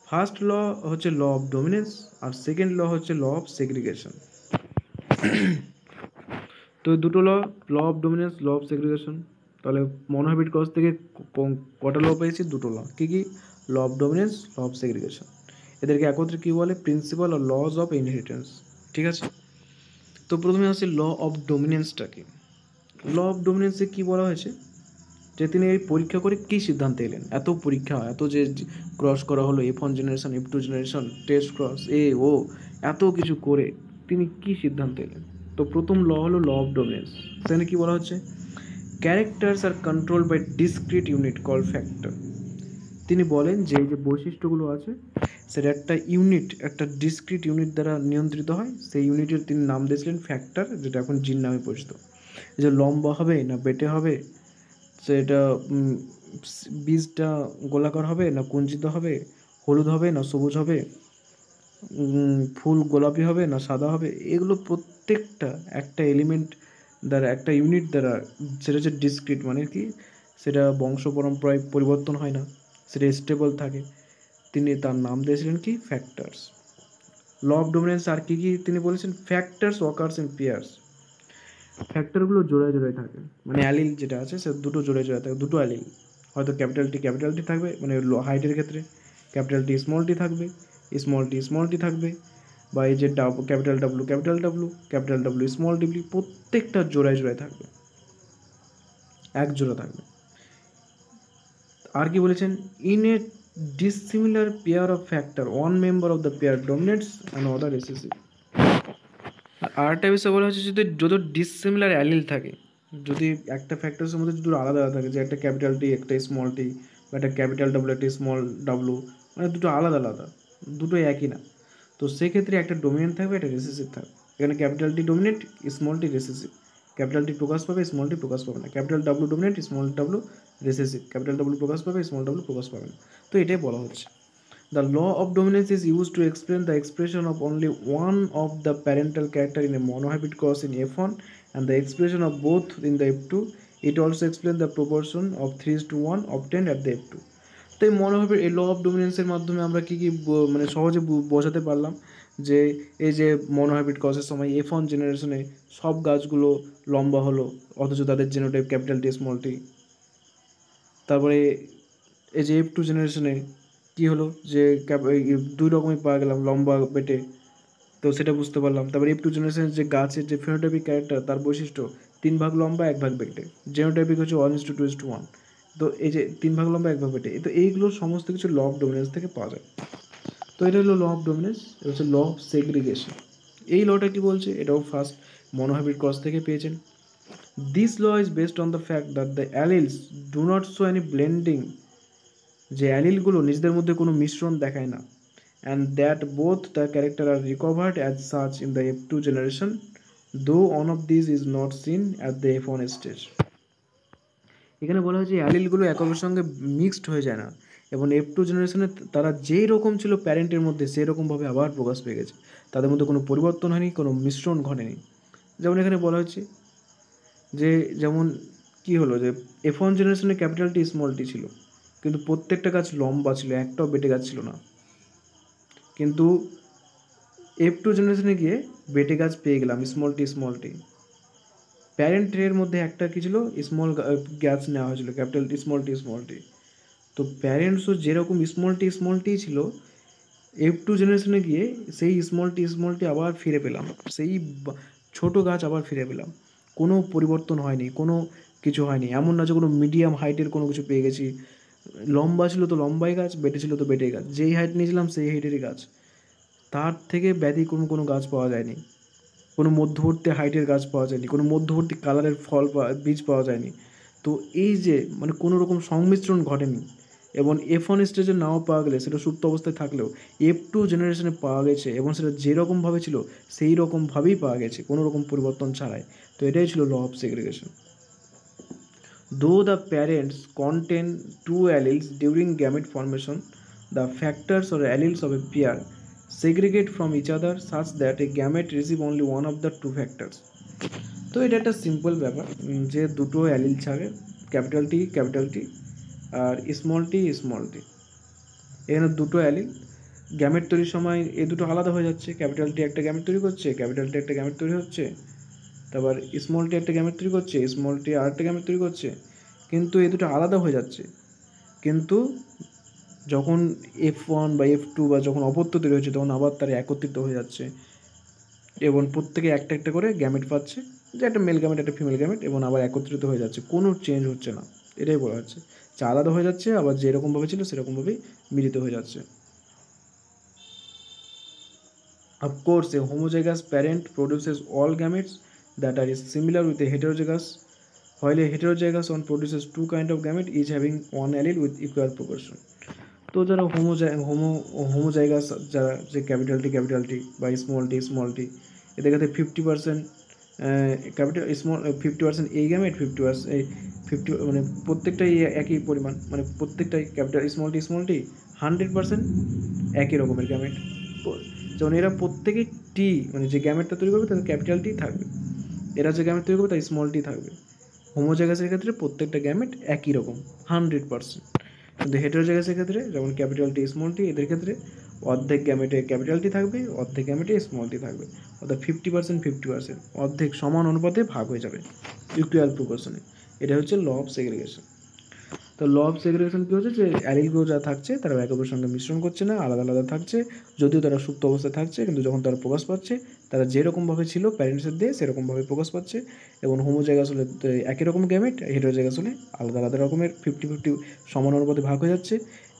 ফার্স্ট ল হচ্ছে ল অফ ডোমিনেন্স, আর সেকেন্ড ল হচ্ছে ল অফ সেগ্রিগেশন। তো দুটো law of dominance, law of segregation. তাহলে মনোহাইব্রিড ক্রস থেকে কটা ল পেয়েছি, দুটো ল। কী কী, law of dominance, law of segregation. এদেরকে একত্রে কী বলে, প্রিন্সিপাল আর লজ অফ ইনহেরিটেন্স। ঠিক আছে, তো প্রথমে আসছে ল অফ ডোমিনেন্সটা কি। ল অফ ডোমিনেন্সে কী বলা হয়েছে, যে তিনি এই পরীক্ষা করে কী সিদ্ধান্তে এলেন, এত পরীক্ষা, এত যে ক্রস করা হলো, F1 generation, F2 generation, test cross, ও এত কিছু করে তিনি কী সিদ্ধান্তে এলেন। তো প্রথম ল হলো ল অফ ডোমিনেন্স। সেখানে কী বলা হচ্ছে, characters are control by discrete unit call factor. তিনি বলেন যে এই যে বৈশিষ্ট্যগুলো আছে সেটা একটা ইউনিট, একটা ডিসক্রিট ইউনিট দ্বারা নিয়ন্ত্রিত হয়। সেই ইউনিটের তিনি নাম দিয়েছিলেন ফ্যাক্টর, যেটা এখন জিন নামে পরিচিত। যে লম্বা হবে না বেটে হবে, সেটা বীজটা গোলাকার হবে না কুঞ্চিত হবে, হলুদ হবে না সবুজ হবে, ফুল গোলাপি হবে না সাদা হবে, এগুলো প্রত্যেকটা একটা এলিমেন্ট দ্বারা, একটা ইউনিট দ্বারা, সেটা হচ্ছে ডিসক্রিট, মানে কি সেটা বংশ পরম্পরায় পরিবর্তন হয় না, সেটা স্টেবল থাকে। তিনি তার নাম দিয়েছিলেন কি, ফ্যাক্টরস। ল অফ ডোমিনেন্স আর কি কি তিনি বলেছেন, ফ্যাক্টরস ওয়াকার্স ইন পেয়ার্স। ফ্যাক্টরগুলো জোড়ায় জোড়ায় থাকে, মানে অ্যালিল যেটা আছে সে দুটো জোড়ায় জোড়ায় থাকে, দুটো অ্যালিল, হয়তো ক্যাপিটাল টি থাকবে, মানে হাইটের ক্ষেত্রে ক্যাপিটাল টি থাকবে, স্মল টি থাকবে, বা এই যে ক্যাপিটাল ডাব্লু, স্মল ডাব্লু, প্রত্যেকটা জোড়ায় জোড়ায় থাকবে, এক জোড়া থাকবে। আর কি বলেছেন, in a dissimilar pair of factor one member of the pair dominates and other recessive. আর একটা বিষয় বলা হচ্ছে, যদি যত ডিসিমিলার অ্যালিল থাকে, যদি একটা ফ্যাক্টরসের মধ্যে দুটো আলাদা আলাদা থাকে, যে একটা ক্যাপিটাল টি একটা স্মল টি, বা একটা ক্যাপিটাল ডাব্লু একটা স্মল ডাব্লু, মানে দুটো আলাদা আলাদা, দুটো একই না, তো সেক্ষেত্রে একটা ডোমিনেন্ট থাকবে, একটা রিসেসিভ থাকবে। এখানে capital T dominate, small T recessive, capital T প্রকাশ পাবে, স্মল টি প্রকাশ পাবে না, capital W dominate, small W recessive, capital W প্রকাশ পাবে, স্মল ডাব্লু প্রকাশ পাবে না। তো এটাই বলা হচ্ছে, the law of dominance is used to explain the expression of only one of the parental character in a monohybrid cross in F1 and the expression of both in the F2. It also explains the proportion of 3:1 obtained at the F2. তো এই monohybrid, এই law of ডোমিনেন্সের মাধ্যমে আমরা কী কী মানে সহজে বোঝাতে পারলাম, যে এই যে মনোহাইব্রিড ক্রসের সময় F1 জেনারেশনে সব গাছগুলো লম্বা হলো, অথচ তাদের জেনোটাইপ ক্যাপিটাল টি স্মল টি। তারপরে এই যে F2 জেনারেশনে কী হলো, যে দুই রকমই পাওয়া গেলাম, লম্বা বেটে, তো সেটা বুঝতে পারলাম। তারপরে F2 জেনারেশনের যে গাছের যে ফিনোটাইপিক ক্যারেক্টার, তার বৈশিষ্ট্য 3 ভাগ লম্বা 1 ভাগ বেটে, জেনোটাইপিক হচ্ছে 1:2:1। তো এই যে 3 ভাগ লম্বা 1 ভাগ বেটে, তো এইগুলো সমস্ত কিছু ল অফ ডোমিনেন্স থেকে পাওয়া যায়। তো এটা হলো ল অফ ডোমিনেন্স। এটা হচ্ছে ল অফ সেগ্রিগেশন। এই লটা কি বলছে, এটাও ফার্স্ট মনোহাইব্রিড ক্রস থেকে পেয়েছেন। This law is based on the fact that the alleles do not show any blending, যে অ্যালিলগুলো নিজেদের মধ্যে কোনো মিশ্রণ দেখায় না, and that both the character are recovered as such in the F2 generation, though one of this is not seen at the F1 stage. এখানে বলা হয়েছে অ্যালিলগুলো একে অপরের সঙ্গে মিক্সড হয়ে যায় না, এবং F2 জেনারেশনে তারা যেই রকম ছিল প্যারেন্টের মধ্যে সেই রকমভাবে আবার প্রকাশ পেয়ে গেছে, তাদের মধ্যে কোনো পরিবর্তন হয়নি, কোনো মিশ্রণ ঘটেনি। যেমন এখানে বলা হচ্ছে যে, যেমন কি হলো, যে F1 জেনারেশনে ক্যাপিটাল টি স্মল টি ছিল, কিন্তু প্রত্যেকটা গাছ লম্বা ছিল, একটাও বেটে গাছ ছিল না। কিন্তু F2 জেনারেশনে গিয়ে বেটে গাছ পেয়ে গেলাম, স্মল টি। প্যারেন্ট ট্রের মধ্যে একটা কি ছিল, স্মল গাছ নেওয়া হয়েছিল, ক্যাপিটাল টি স্মল টি। তো প্যারেন্টসও যেরকম স্মল টি ছিল, F2 জেনারেশনে গিয়ে সেই স্মল টি আবার ফিরে পেলাম, সেই ছোট গাছ আবার ফিরে পেলাম, কোনো পরিবর্তন হয়নি, কোনো কিছু হয়নি। এমন না যে কোনো মিডিয়াম হাইটের কোনো কিছু পেয়ে গেছি, লম্বা ছিল তো লম্বাই গাছ, বেটে ছিল তো বেটেই গাছ, যেই হাইট নিয়েছিলাম সেই হাইটেরই গাছ, তার থেকে ব্যতিক্রম কোনো গাছ পাওয়া যায়নি, কোনো মধ্যবর্তী হাইটের গাছ পাওয়া যায়নি, কোনো মধ্যবর্তী কালারের বীজ পাওয়া যায়নি। তো এই যে মানে কোনো রকম সংমিশ্রণ ঘটেনি, এবং F1 স্টেজে নাও পাওয়া গেলে, সেটা সুপ্ত অবস্থায় থাকলেও F2 জেনারেশনে পাওয়া গেছে, এবং সেটা যেরকমভাবে ছিল সেই রকমভাবেই পাওয়া গেছে, কোনো রকম পরিবর্তন ছাড়াই। তো এটাই ছিল law of segregation. Though the parents contain two alleles during gamete formation, the factors or alleles of a pair segregate from each other such that a gamete receive only one of the two factors. তো এটা একটা simple ব্যাপার, যে দুটো allele থাকে, capital T আর small টি। এখানে দুটো allele gamete তৈরির সময় এই দুটো আলাদা হয়ে যাচ্ছে, ক্যাপিটাল টি একটা গ্যামেট তৈরি করছে, ক্যাপিটাল টি একটা গ্যামেট তৈরি হচ্ছে, তারপর স্মল টি একটা গ্যামেট তৈরি করছে, স্মল টি আর একটা গ্যামেট তৈরি করছে, কিন্তু এই দুটো আলাদা হয়ে যাচ্ছে। কিন্তু যখন F1 বা F2 বা যখন অপত্য তৈরি হচ্ছে, তখন আবার তারা একত্রিত হয়ে যাচ্ছে, এবং প্রত্যেকে একটা একটা করে গ্যামেট পাচ্ছে, যে একটা মেল গ্যামেট একটা ফিমেল গ্যামেট এবং আবার একত্রিত হয়ে যাচ্ছে, কোনো চেঞ্জ হচ্ছে না, এটাই বলা হচ্ছে। যা আলাদা হয়ে যাচ্ছে আবার যেরকমভাবে ছিল সেরকমভাবেই মিলিত হয়ে যাচ্ছে। Of course a homozygous parent produces all gametes that are similar with a heterozygous, while a heterozygous one produces two kind of gamete each having one allele with equal proportion. তো যারা হোমোজাইগাস, যারা যে ক্যাপিটাল টি বা small tea, এদের ক্ষেত্রে 50% capital small, 50% এই gamete, 50% এই 50 মানে প্রত্যেকটাই একই পরিমাণ, মানে প্রত্যেকটাই ক্যাপিটাল স্মল টি 100% একই রকমের গ্যামেট। যেমন এরা প্রত্যেকেই টি, মানে যে গ্যামেটটা তৈরি করবে তাদের ক্যাপিটাল টি থাকবে, এরা যে গ্যামেট তৈরি করবে তার স্মল টি থাকবে। হোমোজাইগাসের ক্ষেত্রে প্রত্যেকটা গ্যামেট একই রকম 100%, কিন্তু হেটেরোজাইগাসের ক্ষেত্রে যেমন ক্যাপিটাল টি স্মল টি, এদের ক্ষেত্রে অর্ধেক গ্যামেটে ক্যাপিটাল টি থাকবে, অর্ধেক গ্যামেটে স্মল টি থাকবে, অর্থাৎ 50%, অর্ধেক সমান অনুপাতে ভাগ হয়ে যাবে ইকুয়াল প্রপোর্শনে। এটা হচ্ছে ল অফ সেগ্রিগেশন। তো ল অফ সেগ্রিগেশন কী হচ্ছে, যে অ্যালিলগুলো যা থাকছে তারা একে অপরের সঙ্গে মিশ্রণ করছে না, আলাদা আলাদা থাকছে, যদিও তারা সুপ্ত অবস্থায় থাকছে, কিন্তু যখন তারা প্রকাশ পাচ্ছে তারা যেরকমভাবে ছিল প্যারেন্টসের দিয়ে সেরকমভাবে প্রকাশ পাচ্ছে। এবং হোমোজাইগাস হলে একই রকম গ্যামেট, হেটেরোজাইগাস হলে আলাদা আলাদা রকমের 50-50 সমান অনুপাতে ভাগ হয়ে যাচ্ছে,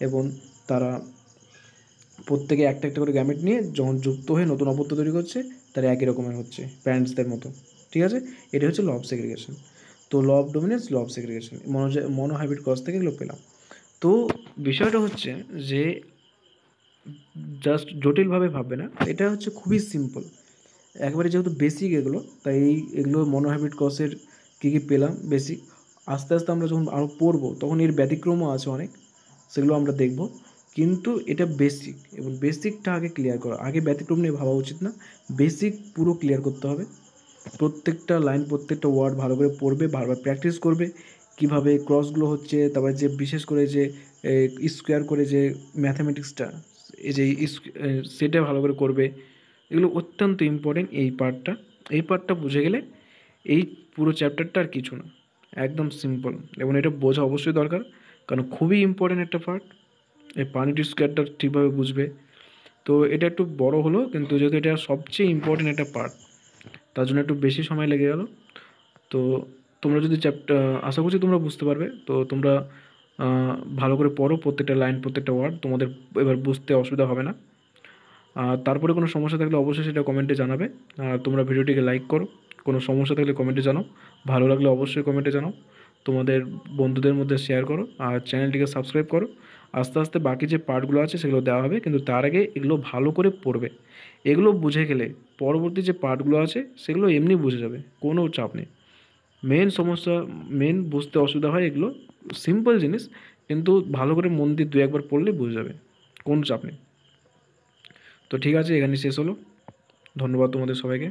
এবং তারা প্রত্যেকে একটা একটা করে গ্যামেট নিয়ে যখন যুক্ত হয়ে নতুন অপত্য তৈরি করছে তারা একই রকমের হচ্ছে প্যারেন্টসদের মতো। ঠিক আছে, এটা হচ্ছে ল অফ সেগ্রিগেশন। তো law of dominance, law of segregation, monohybrid cross থেকে এগুলো পেলাম। তো বিষয়টা হচ্ছে যে জাস্ট জটিলভাবে ভাববে না, এটা হচ্ছে খুবই সিম্পল, একবারে যেহেতু বেসিক এগুলো, তাই এগুলো মনোহাইব্রিড কজের কী কী পেলাম বেসিক। আস্তে আস্তে আমরা যখন আরও পড়বো তখন এর ব্যতিক্রমও আছে অনেক, সেগুলো আমরা দেখব, কিন্তু এটা বেসিক, এবং বেসিকটা আগে ক্লিয়ার করা, আগে ব্যতিক্রম নিয়ে ভাবা উচিত না, বেসিক পুরো ক্লিয়ার করতে হবে। প্রত্যেকটা লাইন, প্রত্যেকটা ওয়ার্ড ভালো করে পড়বে, বারবার প্র্যাকটিস করবে, কিভাবে ক্রসগুলো হচ্ছে, তারপরে যে বিশেষ করে যে স্কোয়ার করে যে ম্যাথামেটিক্সটা, এই যে সেটা ভালো করে করবে। এগুলো অত্যন্ত ইম্পর্টেন্ট এই পার্টটা বুঝে গেলে এই পুরো চ্যাপ্টারটা আর কিছু না, একদম সিম্পল, এবং এটা বোঝা অবশ্যই দরকার, কারণ খুবই ইম্পর্টেন্ট একটা পার্ট। এই পানিটি স্কোয়ারটা ঠিকভাবে বুঝবে। তো এটা একটু বড় হলো, কিন্তু যেহেতু এটা সবচেয়ে ইম্পর্টেন্ট একটা পার্ট, তার জন্য একটু বেশি সময় লেগে গেল। তো তোমরা যদি আশা করছি তোমরা বুঝতে পারবে। তো তোমরা ভালো করে পড়ো, প্রত্যেকটা লাইন, প্রত্যেকটা ওয়ার্ড, তোমাদের এবার বুঝতে অসুবিধা হবে না। তারপরে কোনো সমস্যা থাকলে অবশ্যই সেটা কমেন্টে জানাবে। আর তোমরা ভিডিওটিকে লাইক করো, কোনো সমস্যা থাকলে কমেন্টে জানাও, ভালো লাগলে অবশ্যই কমেন্টে জানাও, তোমাদের বন্ধুদের মধ্যে শেয়ার করো, আর চ্যানেলটিকে সাবস্ক্রাইব করো। আস্তে আস্তে বাকি যে পার্টগুলো আছে সেগুলো দেওয়া হবে, কিন্তু তার আগে এগুলো ভালো করে পড়বে। এগুলো বুঝে গেলে পরবর্তী যে পার্টগুলো আছে সেগুলো এমনি বুঝে যাবে, কোনো চাপ নেই। মেন বুঝতে অসুবিধা হয় এগুলো, সিম্পল জিনিস, কিন্তু ভালো করে মন দিয়ে 2-1 বার পড়লে বুঝে যাবে, কোনো চাপ নেই। তো ঠিক আছে, এখানে শেষ হলো। ধন্যবাদ তোমাদের সবাইকে।